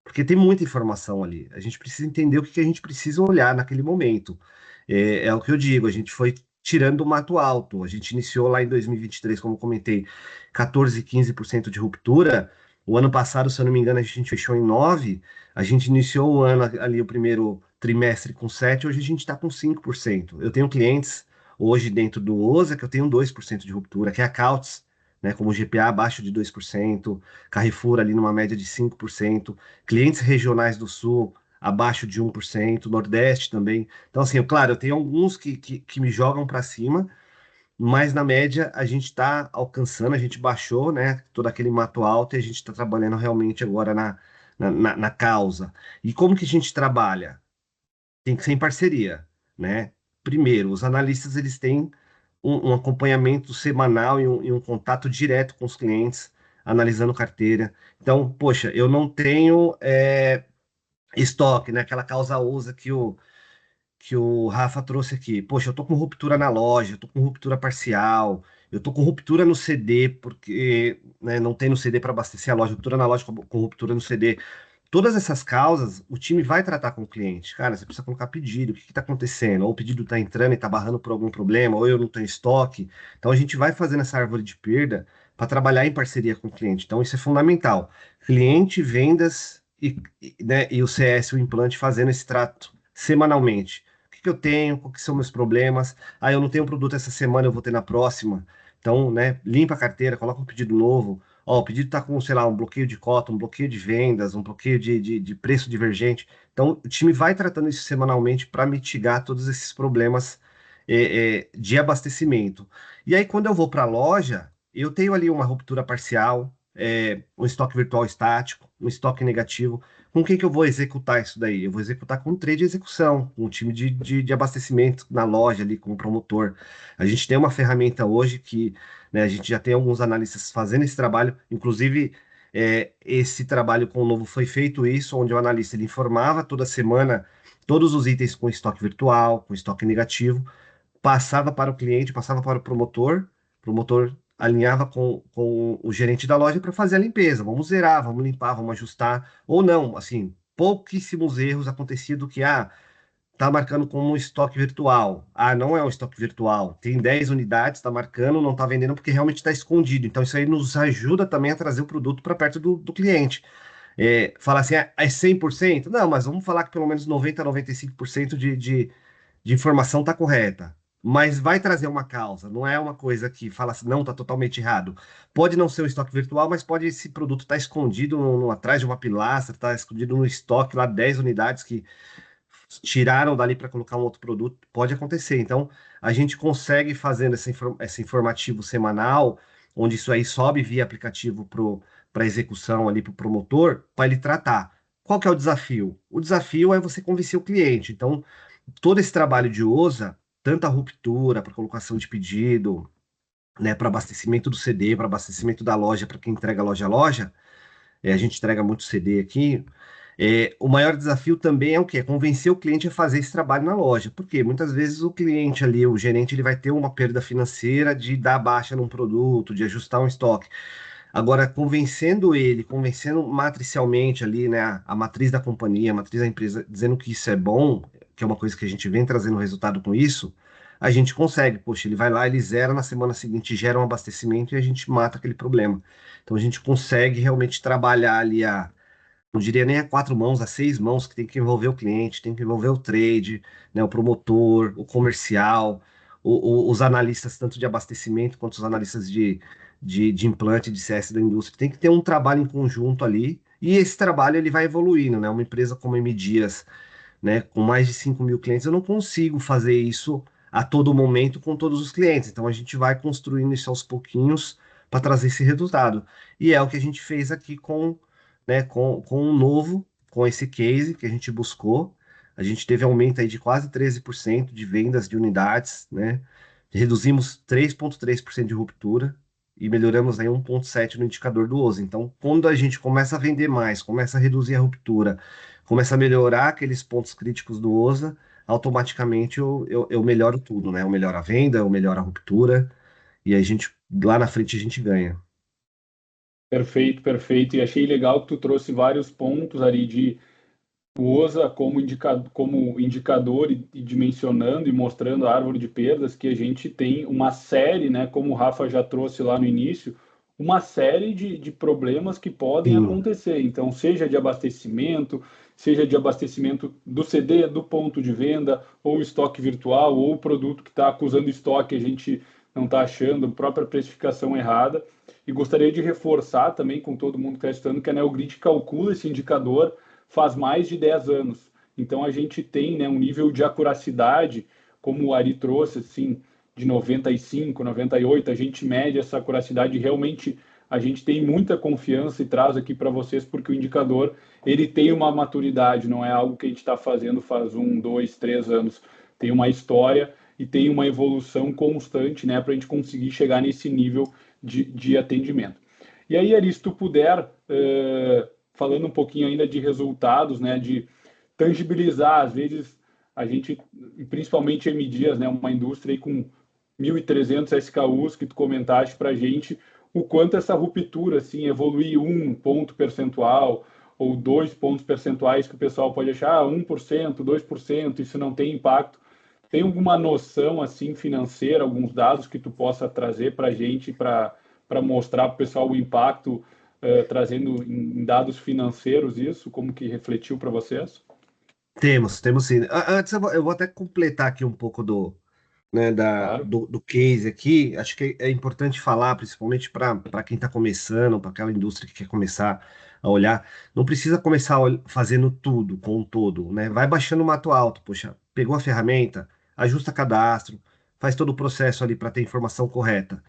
Speaker 2: Porque tem muita informação ali. A gente precisa entender o que que a gente precisa olhar naquele momento. É o que eu digo, a gente foi tirando o mato alto. A gente iniciou lá em 2023, como eu comentei, 14, 15% de ruptura. O ano passado, se eu não me engano, a gente fechou em 9. A gente iniciou o ano ali, o primeiro trimestre com 7, hoje a gente está com 5%. Eu tenho clientes hoje dentro do OSA que eu tenho 2% de ruptura, que é a Counts, né, como GPA abaixo de 2%, Carrefour ali numa média de 5%, clientes regionais do Sul abaixo de 1%, Nordeste também. Então, assim, claro, eu tenho alguns que me jogam para cima, mas na média a gente está alcançando, a gente baixou, né, todo aquele mato alto e a gente está trabalhando realmente agora na causa. E como que a gente trabalha? Tem que ser em parceria, né? Primeiro, os analistas eles têm um acompanhamento semanal e um contato direto com os clientes, analisando carteira. Então, poxa, eu não tenho estoque, né? Aquela causa usa que o Rafa trouxe aqui. Poxa, eu tô com ruptura na loja, eu tô com ruptura parcial, eu tô com ruptura no CD, porque, né, não tem no CD para abastecer a loja, ruptura na loja com ruptura no CD. Todas essas causas, o time vai tratar com o cliente. Cara, você precisa colocar pedido, o que está acontecendo? Ou o pedido está entrando e está barrando por algum problema, ou eu não tenho estoque. Então a gente vai fazendo essa árvore de perda para trabalhar em parceria com o cliente. Então isso é fundamental. Cliente, vendas né, e o CS, o implante, fazendo esse trato semanalmente. O que que eu tenho? Quais são meus problemas? Ah, eu não tenho produto essa semana, eu vou ter na próxima. Então, né, limpa a carteira, coloca um pedido novo. Ó, o pedido está com, sei lá, um bloqueio de cota, um bloqueio de vendas, um bloqueio de preço divergente. Então, o time vai tratando isso semanalmente para mitigar todos esses problemas de abastecimento. E aí, quando eu vou para a loja, eu tenho ali uma ruptura parcial, um estoque virtual estático, um estoque negativo. Com quem que eu vou executar isso daí? Eu vou executar com um trade de execução, com um time de abastecimento na loja ali, com o promotor. A gente tem uma ferramenta hoje que, né, a gente já tem alguns analistas fazendo esse trabalho, inclusive esse trabalho com o Novo foi feito isso, onde o analista ele informava toda semana todos os itens com estoque virtual, com estoque negativo, passava para o cliente, passava para o promotor alinhava com o gerente da loja para fazer a limpeza. Vamos zerar, vamos limpar, vamos ajustar, ou não, assim, pouquíssimos erros aconteciam do que, está marcando como um estoque virtual. Ah, não é um estoque virtual. Tem 10 unidades, está marcando, não está vendendo porque realmente está escondido. Então, isso aí nos ajuda também a trazer o produto para perto do cliente. Falar assim, é 100%? Não, mas vamos falar que pelo menos 90, 95% de informação está correta. Mas vai trazer uma causa, não é uma coisa que fala assim, não, está totalmente errado. Pode não ser um estoque virtual, mas pode esse produto estar escondido atrás de uma pilastra, está escondido no estoque lá 10 unidades que tiraram dali para colocar um outro produto, pode acontecer. Então, a gente consegue fazendo esse informativo semanal, onde isso aí sobe via aplicativo para execução ali para o promotor, para ele tratar. Qual que é o desafio? O desafio é você convencer o cliente. Então, todo esse trabalho de OSA, tanto a ruptura, para colocação de pedido, né, para abastecimento do CD, para abastecimento da loja, para quem entrega loja a loja, a gente entrega muito CD aqui. O maior desafio também é o quê? É convencer o cliente a fazer esse trabalho na loja. Porque muitas vezes o cliente ali, o gerente, ele vai ter uma perda financeira de dar baixa num produto, de ajustar um estoque. Agora, convencendo ele, convencendo matricialmente ali, né, a matriz da companhia, a matriz da empresa, dizendo que isso é bom, que é uma coisa que a gente vem trazendo resultado com isso, a gente consegue. Poxa, ele vai lá, ele zera, na semana seguinte gera um abastecimento e a gente mata aquele problema. Então, a gente consegue realmente trabalhar ali não diria nem a 4 mãos, a 6 mãos, que tem que envolver o cliente, tem que envolver o trade, né, o promotor, o comercial, os analistas, tanto de abastecimento quanto os analistas de implante, de CS da indústria. Tem que ter um trabalho em conjunto ali, e esse trabalho ele vai evoluindo, né? Uma empresa como a M Dias, né, com mais de 5 mil clientes, eu não consigo fazer isso a todo momento com todos os clientes. Então a gente vai construindo isso aos pouquinhos para trazer esse resultado. E é o que a gente fez aqui com o novo, com esse case que a gente buscou. A gente teve aumento aí de quase 13% de vendas de unidades, né? Reduzimos 3,3% de ruptura e melhoramos aí 1,7 no indicador do OSA. Então, quando a gente começa a vender mais, começa a reduzir a ruptura, começa a melhorar aqueles pontos críticos do OSA, automaticamente eu melhoro tudo, né? Eu melhoro a venda, eu melhoro a ruptura, e aí lá na frente a gente ganha.
Speaker 1: Perfeito, perfeito. E achei legal que tu trouxe vários pontos ali de usa como indicador e dimensionando e mostrando a árvore de perdas que a gente tem uma série, né, como o Rafa já trouxe lá no início, uma série de problemas que podem
Speaker 2: Sim,
Speaker 1: acontecer. Então, seja de abastecimento do CD, do ponto de venda, ou estoque virtual, ou o produto que está acusando estoque, a gente não está achando, própria precificação errada. E gostaria de reforçar também com todo mundo que está estudando que a Neogrid calcula esse indicador faz mais de 10 anos. Então a gente tem, né, um nível de acuracidade, como o Ari trouxe, assim, de 95, 98, a gente mede essa acuracidade, realmente a gente tem muita confiança e traz aqui para vocês, porque o indicador ele tem uma maturidade, não é algo que a gente está fazendo faz 1, 2, 3 anos. Tem uma história e tem uma evolução constante, né, para a gente conseguir chegar nesse nível de atendimento. E aí, Ari, se tu puder, falando um pouquinho ainda de resultados, né, de tangibilizar, às vezes a gente, principalmente M Dias, né, uma indústria aí com 1.300 SKUs que tu comentaste para a gente, o quanto essa ruptura, assim, evoluir 1 ponto percentual ou 2 pontos percentuais que o pessoal pode achar, 1%, 2%, isso não tem impacto. Tem alguma noção, assim, financeira, alguns dados que tu possa trazer para a gente, para mostrar para o pessoal o impacto, trazendo em dados financeiros isso, como que refletiu para vocês?
Speaker 2: temos sim. Antes eu vou até completar aqui um pouco né,
Speaker 1: Claro.
Speaker 2: do case aqui. Acho que é importante falar, principalmente para quem está começando, para aquela indústria que quer começar a olhar. Não precisa começar fazendo tudo com um todo, né? Vai baixando o mato alto. Poxa, pegou a ferramenta, ajusta cadastro, faz todo o processo ali para ter a informação correta.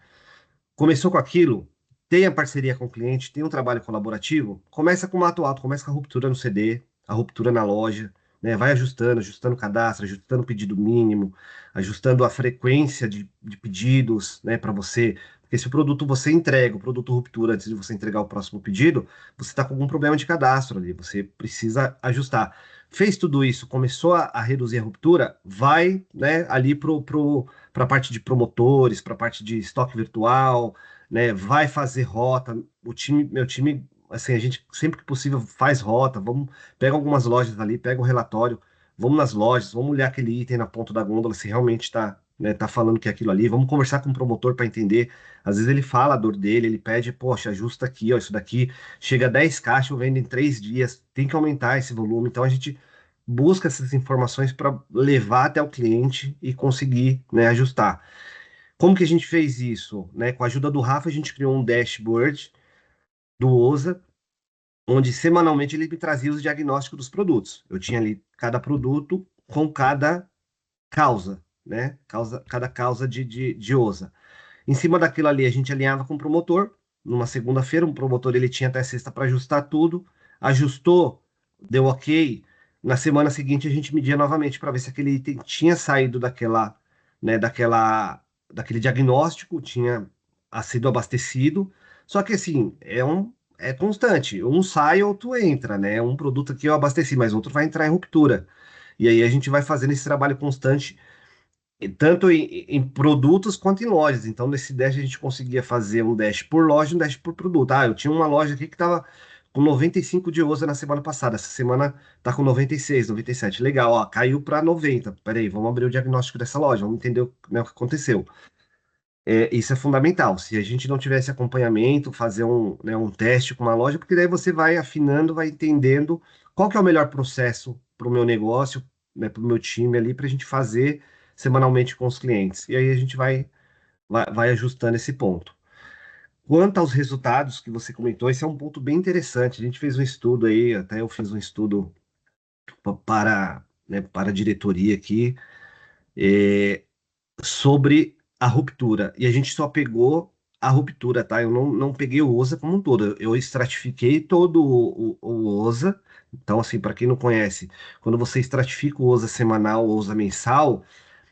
Speaker 2: Começou com aquilo, tem a parceria com o cliente, tem um trabalho colaborativo, começa com o mato alto, começa com a ruptura no CD, a ruptura na loja, né? Vai ajustando o cadastro, ajustando o pedido mínimo, ajustando a frequência de pedidos, né, para você. Porque se o produto você entrega, o produto ruptura antes de você entregar o próximo pedido, você está com algum problema de cadastro ali, você precisa ajustar. Fez tudo isso, começou a reduzir a ruptura, vai, né, ali para a parte de promotores, para a parte de estoque virtual, né? Vai fazer rota. Meu time, assim, a gente sempre que possível faz rota. Vamos, pega algumas lojas ali, pega o relatório, vamos nas lojas, vamos olhar aquele item na ponta da gôndola, se realmente está, né, tá falando que é aquilo ali, vamos conversar com o promotor para entender. Às vezes ele fala a dor dele, ele pede, poxa, ajusta aqui, ó, isso daqui chega a 10 caixas, eu vendo em 3 dias, tem que aumentar esse volume. Então a gente busca essas informações para levar até o cliente e conseguir, né, ajustar. Como que a gente fez isso? Né? Com a ajuda do Rafa, a gente criou um dashboard do OSA, onde semanalmente ele me trazia os diagnósticos dos produtos. Eu tinha ali cada produto com cada causa, né? Cada causa de OSA. Em cima daquilo ali, a gente alinhava com o promotor. Numa segunda-feira, o promotor ele tinha até sexta para ajustar tudo. Ajustou, deu ok. Na semana seguinte, a gente media novamente para ver se aquele item tinha saído daquela, né, daquele diagnóstico, tinha sido abastecido. Só que assim, é constante. Um sai, outro entra, né? Um produto aqui eu abasteci, mas outro vai entrar em ruptura. E aí a gente vai fazendo esse trabalho constante tanto em produtos quanto em lojas. Então, nesse dash a gente conseguia fazer um dash por loja e um dash por produto. Ah, eu tinha uma loja aqui que estava com 95 de OSA na semana passada. Essa semana tá com 96, 97. Legal, ó, caiu para 90. Peraí, vamos abrir o diagnóstico dessa loja, vamos entender né, o que aconteceu. Isso é fundamental. Se a gente não tivesse acompanhamento, fazer né, um teste com uma loja, porque daí você vai afinando, vai entendendo qual que é o melhor processo para o meu negócio, né, para o meu time ali, para a gente fazer semanalmente com os clientes. E aí a gente vai ajustando esse ponto. Quanto aos resultados que você comentou, esse é um ponto bem interessante. A gente fez um estudo aí, até eu fiz um estudo para a diretoria aqui, sobre a ruptura. E a gente só pegou a ruptura, tá? Eu não peguei o OSA como um todo. Eu estratifiquei todo o OSA. Então, assim, para quem não conhece, quando você estratifica o OSA semanal, o OSA mensal,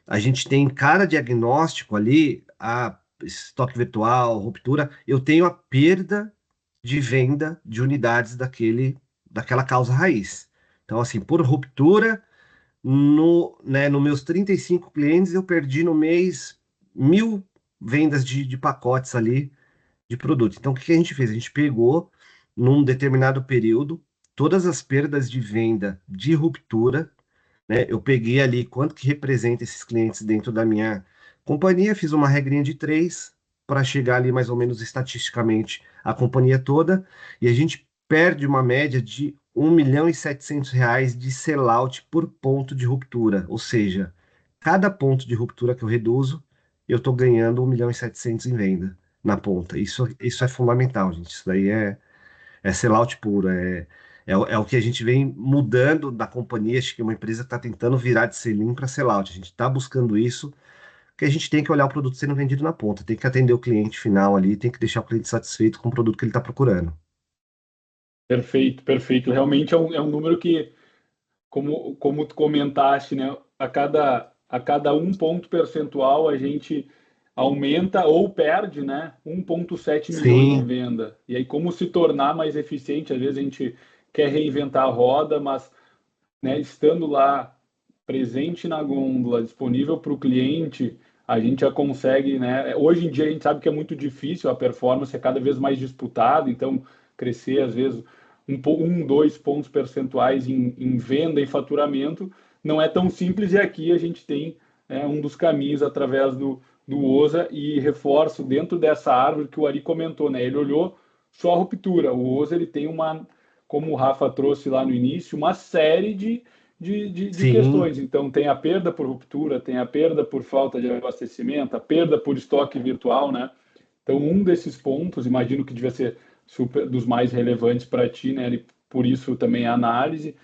Speaker 2: a gente tem em cada diagnóstico ali, a estoque virtual, ruptura, eu tenho a perda de venda de unidades daquela causa raiz. Então, assim, por ruptura, no meus 35 clientes, eu perdi no mês 1.000 vendas de pacotes ali de produto. Então, o que que a gente fez? A gente pegou, num determinado período, todas as perdas de venda de ruptura, né? Eu peguei ali quanto que representa esses clientes dentro da minha companhia, fiz uma regrinha de 3 para chegar ali mais ou menos estatisticamente a companhia toda, e a gente perde uma média de R$ 1.700.000 de sellout por ponto de ruptura, ou seja, cada ponto de ruptura que eu reduzo, eu estou ganhando 1.700.000 em venda na ponta. Isso é fundamental, gente. Isso daí é sellout puro, é o que a gente vem mudando da companhia. Acho que é uma empresa que está tentando virar de sell-in para sellout. A gente está buscando isso, porque a gente tem que olhar o produto sendo vendido na ponta, tem que atender o cliente final ali, tem que deixar o cliente satisfeito com o produto que ele está procurando.
Speaker 1: Perfeito, perfeito. Realmente é um número que, como tu comentaste, né, a cada um ponto percentual a gente aumenta ou perde, né, 1,7 milhões de
Speaker 2: Sim,
Speaker 1: venda. E aí, como se tornar mais eficiente? Às vezes a gente quer reinventar a roda, mas, né, estando lá presente na gôndola, disponível para o cliente, a gente já consegue, né? Hoje em dia a gente sabe que é muito difícil, a performance é cada vez mais disputada, então crescer às vezes 2 pontos percentuais em venda e faturamento não é tão simples, e aqui a gente tem um dos caminhos através do OSA, e reforço dentro dessa árvore que o Ari comentou, né? Ele olhou só a ruptura. O OSA ele tem como o Rafa trouxe lá no início, uma série de
Speaker 2: sim.
Speaker 1: questões. Então, tem a perda por ruptura, tem a perda por falta de abastecimento, a perda por estoque virtual, né? Então, um desses pontos, imagino que devia ser super dos mais relevantes para ti, né? E por isso também a análise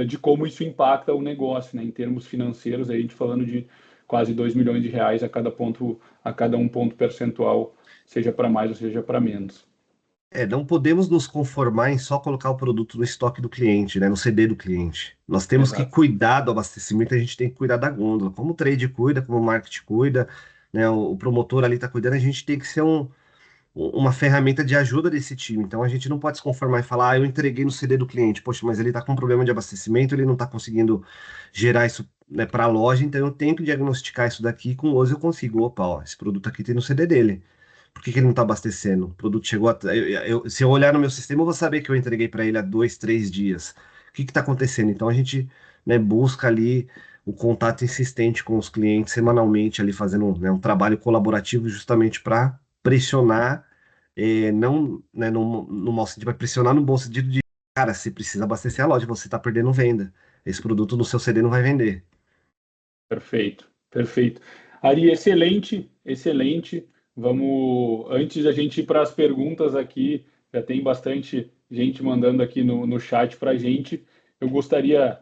Speaker 1: de como isso impacta o negócio, né? Em termos financeiros, aí a gente falando de quase 2 milhões de reais a cada ponto, a cada um ponto percentual, seja para mais ou seja para menos.
Speaker 2: Não podemos nos conformar em só colocar o produto no estoque do cliente, né, no CD do cliente. Nós temos que
Speaker 1: Exato.
Speaker 2: cuidar do abastecimento, a gente tem que cuidar da gôndola. Como o trade cuida, como o marketing cuida, né, o promotor ali está cuidando, a gente tem que ser uma ferramenta de ajuda desse time. Então a gente não pode se conformar e falar, eu entreguei no CD do cliente, poxa, mas ele está com um problema de abastecimento, ele não está conseguindo gerar isso, né, para a loja, então eu tenho que diagnosticar isso daqui com hoje eu consigo. Opa, ó, esse produto aqui tem no CD dele. Por que que ele não está abastecendo? O produto chegou. Se eu olhar no meu sistema, eu vou saber que eu entreguei para ele há 2, 3 dias. que está acontecendo. Então a gente, né, busca ali o contato insistente com os clientes semanalmente, ali fazendo, né, um trabalho colaborativo justamente para pressionar, não, né, no mau sentido, mas pressionar no bom sentido de, cara, você precisa abastecer a loja, você está perdendo venda. Esse produto no seu CD não vai vender.
Speaker 1: Perfeito, perfeito. Ari, excelente, excelente. Vamos, antes da gente ir para as perguntas aqui, já tem bastante gente mandando aqui no chat para a gente. Eu gostaria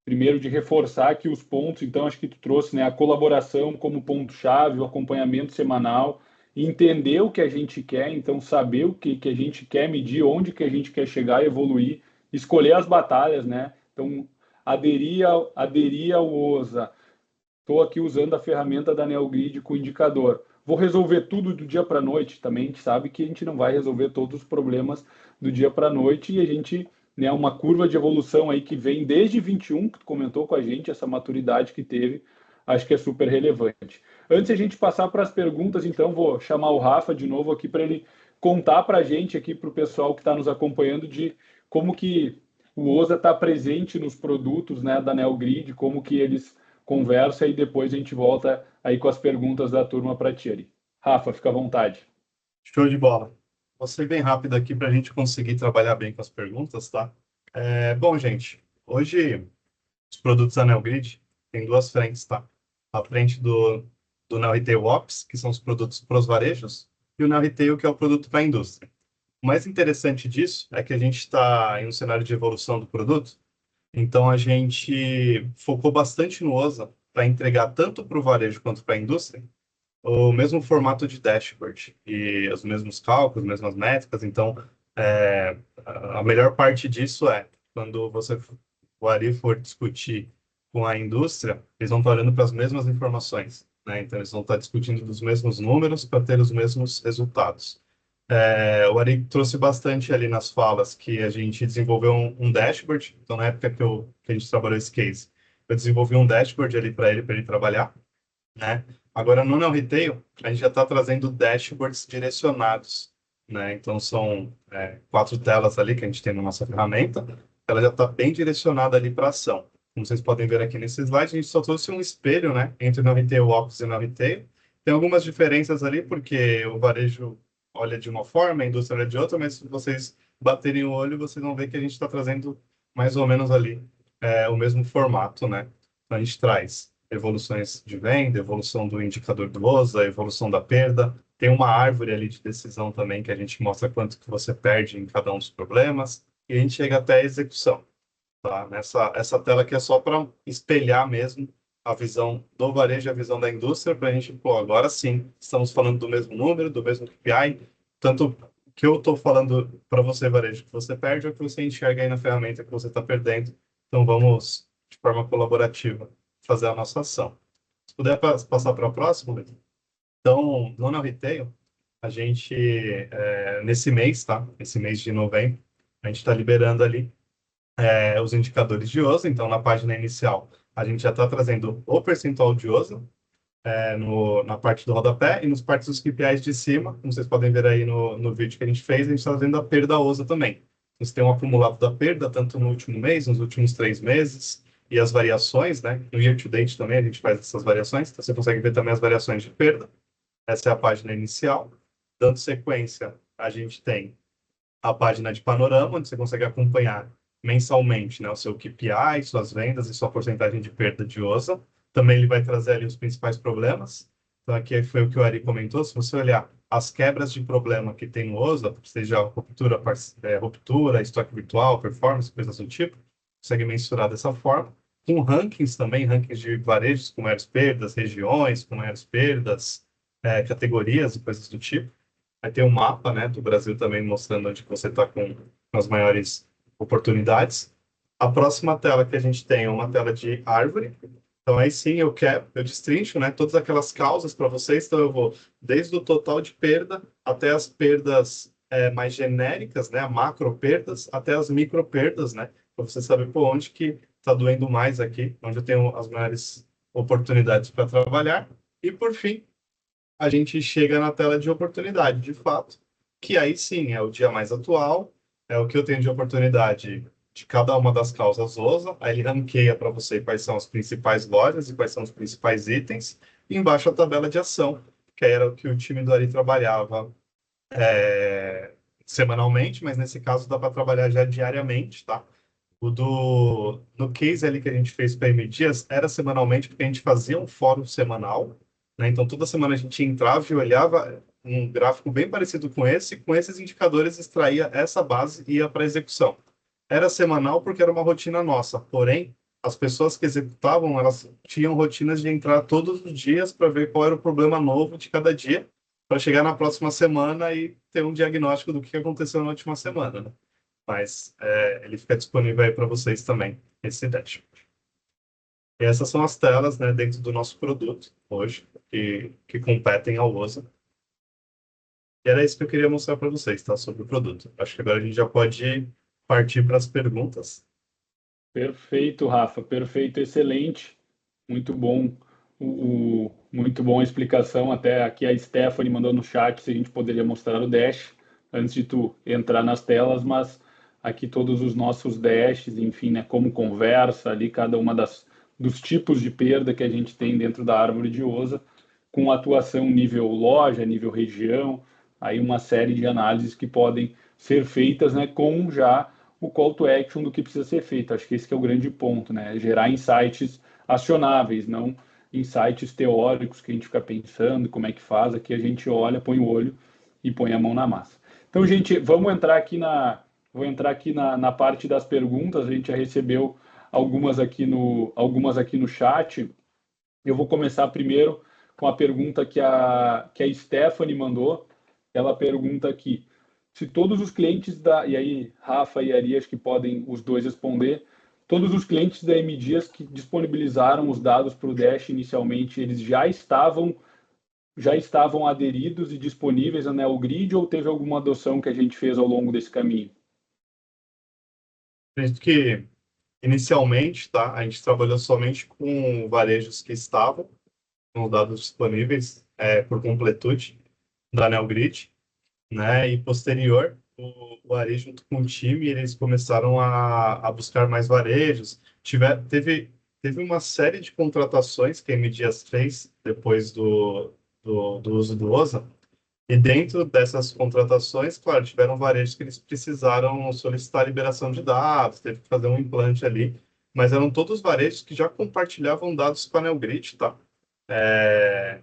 Speaker 1: primeiro de reforçar aqui os pontos, então acho que tu trouxe, né, a colaboração como ponto-chave, o acompanhamento semanal, entender o que a gente quer, então saber o que a gente quer medir, onde que a gente quer chegar e evoluir, escolher as batalhas, né? Então, aderir ao OSA. Estou aqui usando a ferramenta da NeoGrid com o indicador. Vou resolver tudo do dia para a noite. Também a gente sabe que a gente não vai resolver todos os problemas do dia para a noite e a gente, né, uma curva de evolução aí que vem desde 21, que tu comentou com a gente, essa maturidade que teve, acho que é super relevante. Antes de a gente passar para as perguntas, então vou chamar o Rafa de novo aqui para ele contar para a gente aqui, para o pessoal que está nos acompanhando, de como que o OSA está presente nos produtos, né, da NeoGrid, como que eles conversa e depois a gente volta aí com as perguntas da turma para ti, Ari. Rafa, fica à vontade.
Speaker 3: Show de bola. Vou ser bem rápido aqui para a gente conseguir trabalhar bem com as perguntas, tá? Bom, gente, hoje os produtos da NeoGrid tem duas frentes, tá? A frente do Neo Retail Ops, que são os produtos para os varejos, e o Neo Retail, que é o produto para a indústria. O mais interessante disso é que a gente está em um cenário de evolução do produto, então a gente focou bastante no OSA para entregar tanto para o varejo quanto para a indústria o mesmo formato de dashboard e os mesmos cálculos, as mesmas métricas. Então, a melhor parte disso é quando o Ari for discutir com a indústria, eles vão estar olhando para as mesmas informações, né? Então, eles vão estar discutindo dos mesmos números para ter os mesmos resultados. O Ari trouxe bastante ali nas falas que a gente desenvolveu um dashboard. Então, na época que a gente trabalhou esse case, eu desenvolvi um dashboard ali para ele trabalhar, né? Agora, no Neo Retail, a gente já está trazendo dashboards direcionados, né? Então, são 4 telas ali que a gente tem na nossa ferramenta. Ela já está bem direcionada ali para ação. Como vocês podem ver aqui nesse slide, a gente só trouxe um espelho, né, entre o Neo Retail Ops e o Neo Retail. Tem algumas diferenças ali, porque o varejo olha de uma forma, a indústria olha de outra, mas se vocês baterem o olho, vocês vão ver que a gente está trazendo mais ou menos ali o mesmo formato, né? Então, a gente traz evoluções de venda, evolução do indicador do OSA, evolução da perda. Tem uma árvore ali de decisão também que a gente mostra quanto que você perde em cada um dos problemas. E a gente chega até a execução, tá? Essa tela aqui é só para espelhar mesmo a visão do varejo e a visão da indústria, para a gente, pô, agora sim, estamos falando do mesmo número, do mesmo KPI, tanto que eu estou falando para você, varejo, que você perde, ou que você enxerga aí na ferramenta que você está perdendo. Então, vamos, de forma colaborativa, fazer a nossa ação. Se puder passar para a próxima, Leandro. Então, no Neo Retail, a gente, nesse mês, tá? Esse mês de novembro, a gente está liberando ali os indicadores de OSA. Então, na página inicial, a gente já está trazendo o percentual de OSA na parte do rodapé e nos partes dos KPIs de cima, como vocês podem ver aí no vídeo que a gente fez, a gente está trazendo a perda OSA também. Você tem um acumulado da perda, tanto no último mês, nos últimos 3 meses, e as variações, né? No year to date também a gente faz essas variações, então você consegue ver também as variações de perda. Essa é a página inicial. Dando sequência, a gente tem a página de panorama, onde você consegue acompanhar mensalmente, né, o seu KPI, suas vendas e sua porcentagem de perda de OSA. Também ele vai trazer ali os principais problemas. Então, aqui foi o que o Ari comentou. Se você olhar as quebras de problema que tem no OSA, seja ruptura, estoque virtual, performance, coisas do tipo, consegue mensurar dessa forma. Com rankings também, rankings de varejos com maiores perdas, regiões com maiores perdas, categorias e coisas do tipo. Vai ter um mapa, né, do Brasil também mostrando onde você está com as maiores oportunidades. A próxima tela que a gente tem é uma tela de árvore. Então, aí sim, eu destrincho, né, todas aquelas causas para vocês. Então, eu vou desde o total de perda até as perdas mais genéricas, né, macro perdas, até as micro perdas, né, para você saber por onde que está doendo mais aqui, onde eu tenho as maiores oportunidades para trabalhar. E, por fim, a gente chega na tela de oportunidade, de fato, que aí sim é o dia mais atual, é o que eu tenho de oportunidade de cada uma das causas OSA, aí ele ranqueia para você quais são as principais lojas e quais são os principais itens, e embaixo a tabela de ação, que era o que o time do Ari trabalhava semanalmente, mas nesse caso dá para trabalhar já diariamente, tá? No case ali que a gente fez para M Dias era semanalmente, porque a gente fazia um fórum semanal, né? Então toda semana a gente entrava e olhava um gráfico bem parecido com esse, com esses indicadores extraía essa base e ia para execução. Era semanal porque era uma rotina nossa, porém as pessoas que executavam, elas tinham rotinas de entrar todos os dias para ver qual era o problema novo de cada dia, para chegar na próxima semana e ter um diagnóstico do que aconteceu na última semana, né? Mas ele fica disponível aí para vocês também, esse dashboard. E essas são as telas, né, dentro do nosso produto hoje, que competem ao OSA. E era isso que eu queria mostrar para vocês, tá? Sobre o produto. Acho que agora a gente já pode partir para as perguntas.
Speaker 1: Perfeito, Rafa, perfeito, excelente, muito bom, muito bom a explicação. Até aqui a Stephanie mandou no chat se a gente poderia mostrar o dash antes de tu entrar nas telas, mas aqui todos os nossos dashes, enfim, né, como conversa ali, cada uma dos tipos de perda que a gente tem dentro da árvore de OSA, com atuação nível loja, nível região, aí uma série de análises que podem ser feitas, né, com já o call to action do que precisa ser feito. Acho que esse que é o grande ponto, né? Gerar insights acionáveis, não insights teóricos que a gente fica pensando como é que faz. Aqui a gente olha, põe o olho e põe a mão na massa. Então, gente, vamos entrar aqui vou entrar aqui na parte das perguntas. A gente já recebeu algumas aqui no chat. Eu vou começar primeiro com a pergunta que a Stephanie mandou. Ela pergunta aqui: se todos os clientes e aí Rafa e Ari, acho que podem os dois responder, todos os clientes da M Dias que disponibilizaram os dados para o Dash inicialmente, eles já estavam aderidos e disponíveis na NeoGrid ou teve alguma adoção que a gente fez ao longo desse caminho?
Speaker 3: Acredito que, inicialmente, tá, a gente trabalhou somente com varejos que estavam com os dados disponíveis por completude da NeoGrid, né? E posterior, o Ari junto com o time, eles começaram a buscar mais varejos. Teve uma série de contratações que a M Dias fez depois do uso do OSA, e dentro dessas contratações, claro, tiveram varejos que eles precisaram solicitar liberação de dados, teve que fazer um implante ali, mas eram todos varejos que já compartilhavam dados com a NeoGrid, tá?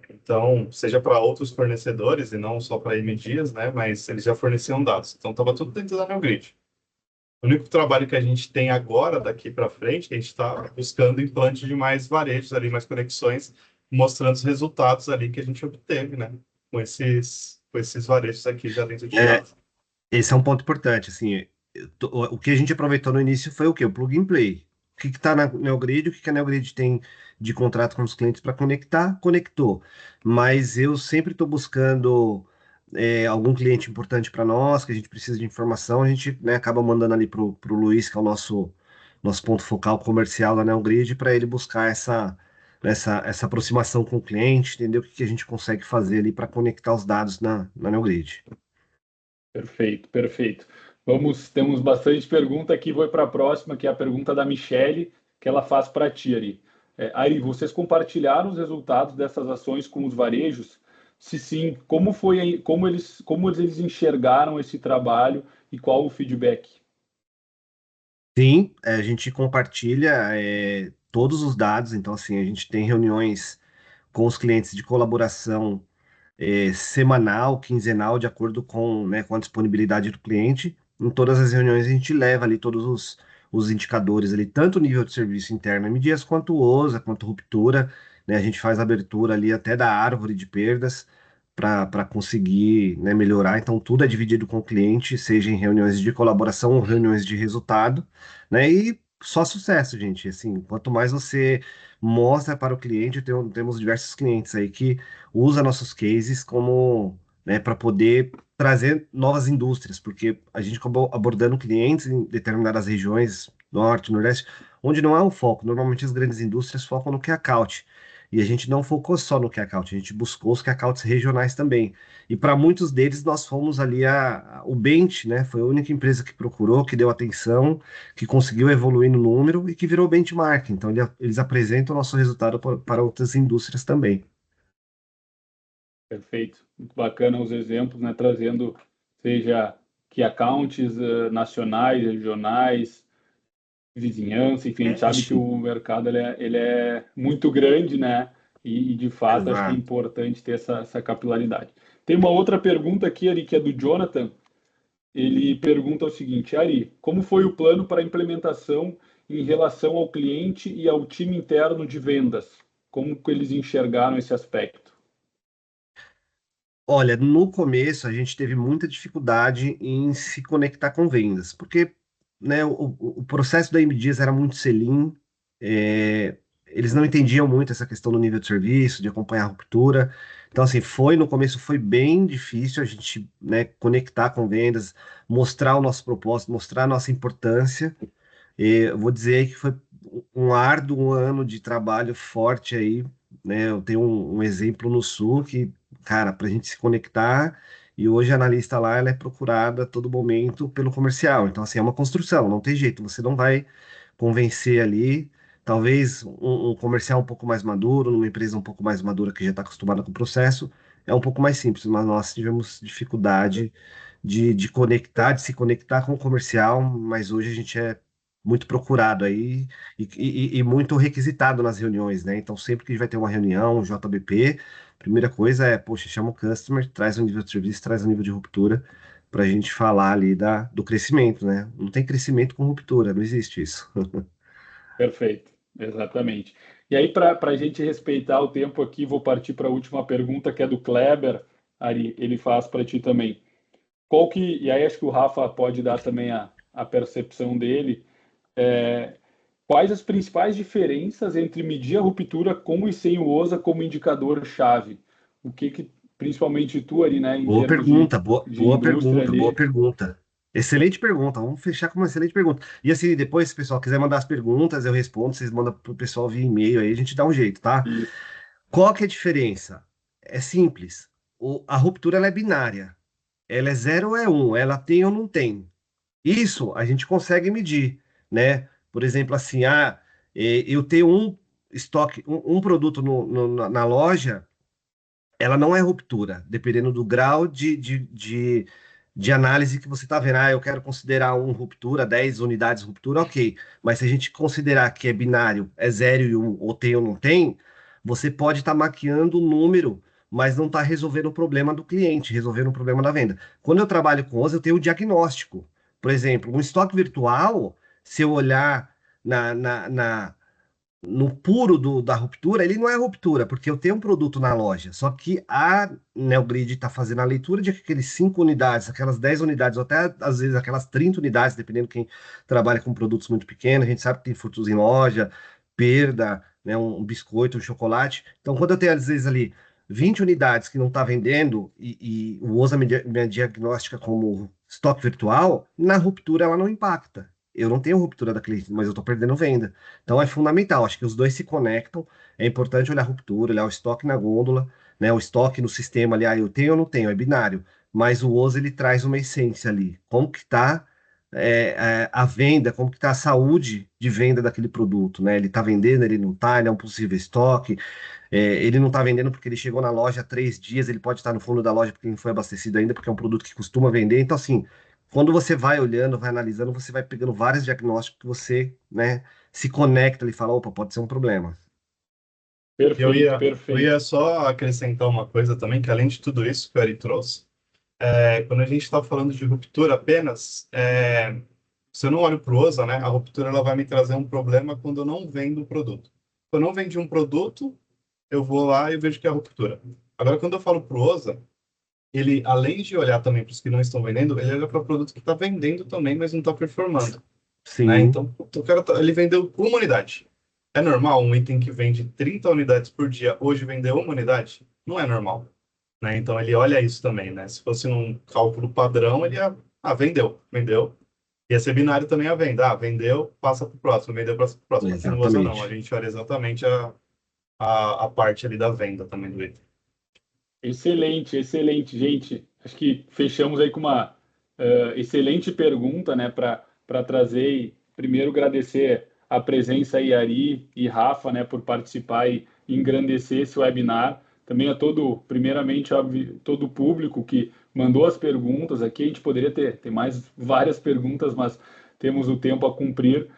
Speaker 3: Então, seja para outros fornecedores e não só para M Dias, né? Mas eles já forneciam dados. Então, estava tudo dentro da NeoGrid. O único trabalho que a gente tem agora, daqui para frente, que a gente está buscando implante de mais varejos ali, mais conexões, mostrando os resultados ali que a gente obteve, né? Com esses varejos aqui já dentro de casa.
Speaker 2: Esse é um ponto importante, assim, o que a gente aproveitou no início foi o quê? O plug and play. O que está na NeoGrid, o que a NeoGrid tem de contrato com os clientes para conectar, conectou. Mas eu sempre estou buscando algum cliente importante para nós, que a gente precisa de informação, a gente, né, acaba mandando ali para o Luiz, que é o nosso ponto focal comercial da NeoGrid, para ele buscar essa aproximação com o cliente, entender o que a gente consegue fazer ali para conectar os dados na NeoGrid.
Speaker 1: Perfeito, perfeito. Temos bastante pergunta aqui, vou para a próxima, que é a pergunta da Michele, que ela faz para ti, Ari. Ari, vocês compartilharam os resultados dessas ações com os varejos? Se sim, como eles enxergaram esse trabalho e qual o feedback?
Speaker 2: Sim, a gente compartilha todos os dados, então assim, a gente tem reuniões com os clientes de colaboração semanal, quinzenal, de acordo com, né, com a disponibilidade do cliente. Em todas as reuniões a gente leva ali todos os indicadores ali, tanto o nível de serviço interno M Dias, quanto o OSA, quanto ruptura, né, a gente faz abertura ali até da árvore de perdas para conseguir, né, melhorar. Então tudo é dividido com o cliente, seja em reuniões de colaboração ou reuniões de resultado, né? E só sucesso, gente. Assim, quanto mais você mostra para o cliente, temos diversos clientes aí que usa nossos cases como, né, para poder trazer novas indústrias, porque a gente acabou abordando clientes em determinadas regiões, norte, nordeste, onde não é o foco. Normalmente as grandes indústrias focam no key account. E a gente não focou só no key account, a gente buscou os key accounts regionais também. E para muitos deles nós fomos ali o bench, né? Foi a única empresa que procurou, que deu atenção, que conseguiu evoluir no número e que virou benchmark. Então eles apresentam o nosso resultado para outras indústrias também.
Speaker 1: Perfeito. Muito bacana os exemplos, né? Trazendo, seja key accounts nacionais, regionais, vizinhança, enfim, a gente sabe que o mercado ele é muito grande, né? E de fato acho que é
Speaker 2: Exato.
Speaker 1: importante ter essa capilaridade. Tem uma outra pergunta aqui, Ari, que é do Jonathan. Ele pergunta o seguinte: Ari, como foi o plano para a implementação em relação ao cliente e ao time interno de vendas? Como que eles enxergaram esse aspecto?
Speaker 2: Olha, no começo a gente teve muita dificuldade em se conectar com vendas, porque, né, o processo da M Dias era muito selim, eles não entendiam muito essa questão do nível de serviço, de acompanhar a ruptura. Então, assim, no começo foi bem difícil a gente, né, conectar com vendas, mostrar o nosso propósito, mostrar a nossa importância. E eu vou dizer aí que foi um árduo ano de trabalho forte aí, né? Eu tenho um exemplo no Sul que, cara, para a gente se conectar, e hoje a analista lá, ela é procurada a todo momento pelo comercial. Então, assim, é uma construção, não tem jeito, você não vai convencer ali. Talvez um comercial um pouco mais maduro, numa empresa um pouco mais madura que já está acostumada com o processo, é um pouco mais simples, mas nós tivemos dificuldade de conectar, de se conectar com o comercial, mas hoje a gente é muito procurado aí e muito requisitado nas reuniões, né? Então, sempre que vai ter uma reunião, um JBP, primeira coisa é, poxa, chama o customer, traz um nível de serviço, traz um nível de ruptura, para a gente falar ali do crescimento, né? Não tem crescimento com ruptura, não existe isso.
Speaker 1: Perfeito, exatamente. E aí, para a gente respeitar o tempo aqui, vou partir para a última pergunta, que é do Kleber. Ari, ele faz para ti também. E aí acho que o Rafa pode dar também a percepção dele. É, quais as principais diferenças entre medir a ruptura com e sem o OSA como indicador-chave? O que principalmente tu ali, né, em
Speaker 2: Boa
Speaker 1: termos
Speaker 2: pergunta,
Speaker 1: de
Speaker 2: boa
Speaker 1: indústria
Speaker 2: pergunta, boa
Speaker 1: ali,
Speaker 2: pergunta. Excelente pergunta, vamos fechar com uma excelente pergunta. E assim, depois, se o pessoal quiser mandar as perguntas, eu respondo, vocês mandam pro pessoal via e-mail aí, a gente dá um jeito, tá?
Speaker 1: isso.
Speaker 2: Qual que é a diferença? É simples. A ruptura ela é binária. Ela é zero ou é um, ela tem ou não tem. Isso a gente consegue medir, né? Por exemplo, assim, eu tenho um estoque, um produto na loja, ela não é ruptura, dependendo do grau de análise que você está vendo. Ah, eu quero considerar um ruptura, 10 unidades ruptura, ok. Mas se a gente considerar que é binário, é zero e um, ou tem ou não tem, você pode estar maquiando o número, mas não está resolvendo o problema do cliente, resolvendo o problema da venda. Quando eu trabalho com OSA, eu tenho o diagnóstico. Por exemplo, um estoque virtual, se eu olhar no puro da ruptura, ele não é ruptura, porque eu tenho um produto na loja, só que a NeoGrid está fazendo a leitura de aqueles 5 unidades, aquelas 10 unidades, ou até às vezes aquelas 30 unidades, dependendo de quem trabalha com produtos muito pequenos, a gente sabe que tem furtos em loja, perda, né, um biscoito, um chocolate. Então, quando eu tenho às vezes ali 20 unidades que não está vendendo e o OSA me diagnostica como estoque virtual, na ruptura ela não impacta. Eu não tenho ruptura da cliente, mas eu estou perdendo venda. Então é fundamental, acho que os dois se conectam. É importante olhar a ruptura, olhar o estoque na gôndola, né? O estoque no sistema ali, eu tenho ou não tenho, é binário. Mas o OSA ele traz uma essência ali. Como que está a venda, como que está a saúde de venda daquele produto, né? Ele está vendendo, ele não está, ele é um possível estoque, ele não está vendendo porque ele chegou na loja há 3 dias, ele pode estar no fundo da loja porque não foi abastecido ainda, porque é um produto que costuma vender. Então, assim, quando você vai olhando, vai analisando, você vai pegando vários diagnósticos que você, né, se conecta e fala, opa, pode ser um problema.
Speaker 1: Perfeito,
Speaker 3: Eu ia
Speaker 1: perfeito.
Speaker 3: só acrescentar uma coisa também, que além de tudo isso que o Ari trouxe, quando a gente está falando de ruptura apenas, se eu não olho para o OSA, né, a ruptura ela vai me trazer um problema quando eu não vendo o produto. Se eu não vendi um produto, eu vou lá e vejo que é a ruptura. Agora, quando eu falo para o OSA, ele, além de olhar também para os que não estão vendendo, ele olha para o produto que está vendendo também, mas não está performando, né?
Speaker 2: Sim,
Speaker 3: Então, o cara ele vendeu uma unidade. É normal um item que vende 30 unidades por dia hoje vender uma unidade? Não é normal, né? Então ele olha isso também, né? Se fosse num cálculo padrão, ele ia, vendeu. Ia ser binário também a venda. Vendeu, passa para o próximo, vendeu, passa para o próximo. Aqui no Moza não, a
Speaker 2: exatamente.
Speaker 3: gente olha exatamente a parte ali da venda também do item.
Speaker 1: Excelente, excelente, gente. Acho que fechamos aí com uma excelente pergunta, né, para trazer e primeiro agradecer a presença aí, Ari e Rafa, né, por participar e engrandecer esse webinar. Também a primeiramente, todo o público que mandou as perguntas aqui. A gente poderia ter mais várias perguntas, mas temos o tempo a cumprir.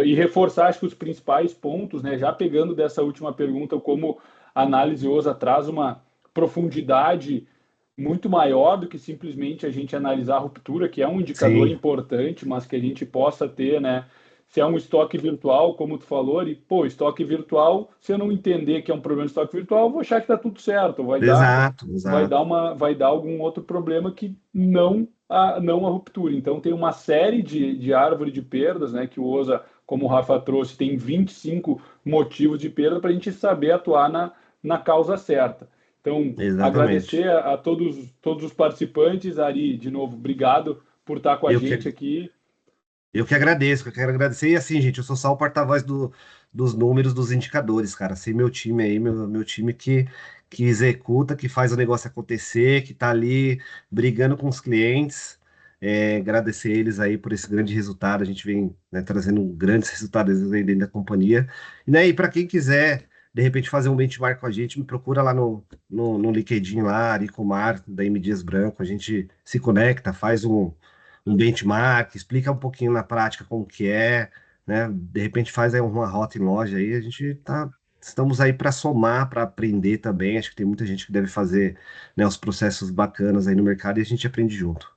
Speaker 1: E reforçar, acho que os principais pontos, né, já pegando dessa última pergunta, como a análise OSA traz uma profundidade muito maior do que simplesmente a gente analisar a ruptura, que é um indicador
Speaker 2: Sim.
Speaker 1: importante, mas que a gente possa ter, né? Se é um estoque virtual, como tu falou, e, pô, estoque virtual, se eu não entender que é um problema de estoque virtual, eu vou achar que está tudo certo,
Speaker 2: Exato,
Speaker 1: vai
Speaker 2: exato.
Speaker 1: dar algum outro problema que não a ruptura. Então tem uma série de árvore de perdas, né? Que o OSA, como o Rafa trouxe, tem 25 motivos de perda para a gente saber atuar na causa certa. Então,
Speaker 2: Exatamente.
Speaker 1: agradecer a todos os participantes. Ari, de novo, obrigado por estar com a
Speaker 2: Eu
Speaker 1: gente
Speaker 2: que,
Speaker 1: aqui.
Speaker 2: eu que agradeço, eu quero agradecer. E assim, gente, eu sou só o porta-voz dos números, dos indicadores, cara. Sem meu time aí, meu time que executa, que faz o negócio acontecer, que tá ali brigando com os clientes. Agradecer eles aí por esse grande resultado. A gente vem, né, trazendo grandes resultados aí dentro da companhia. E, né, e para quem quiser, de repente, fazer um benchmark com a gente, me procura lá no LinkedIn, lá, Aricomar, da M Dias Branco. A gente se conecta, faz um benchmark, explica um pouquinho na prática como que é, né? De repente faz aí uma rota em loja aí, estamos aí para somar, para aprender também. Acho que tem muita gente que deve fazer, né, os processos bacanas aí no mercado e a gente aprende junto.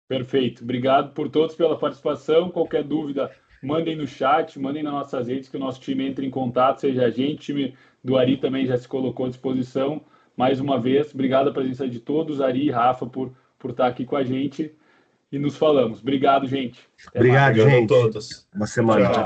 Speaker 1: Perfeito. Obrigado por todos pela participação. Qualquer dúvida, mandem no chat, mandem nas nossas redes que o nosso time entre em contato, seja a gente, o time do Ari também já se colocou à disposição. Mais uma vez, obrigado a presença de todos, Ari e Rafa, por estar aqui com a gente e nos falamos. Obrigado, gente. Até mais.
Speaker 2: Obrigado,
Speaker 3: Obrigado a
Speaker 2: gente.
Speaker 3: todos.
Speaker 2: Boa semana. Tchau,
Speaker 3: Tchau.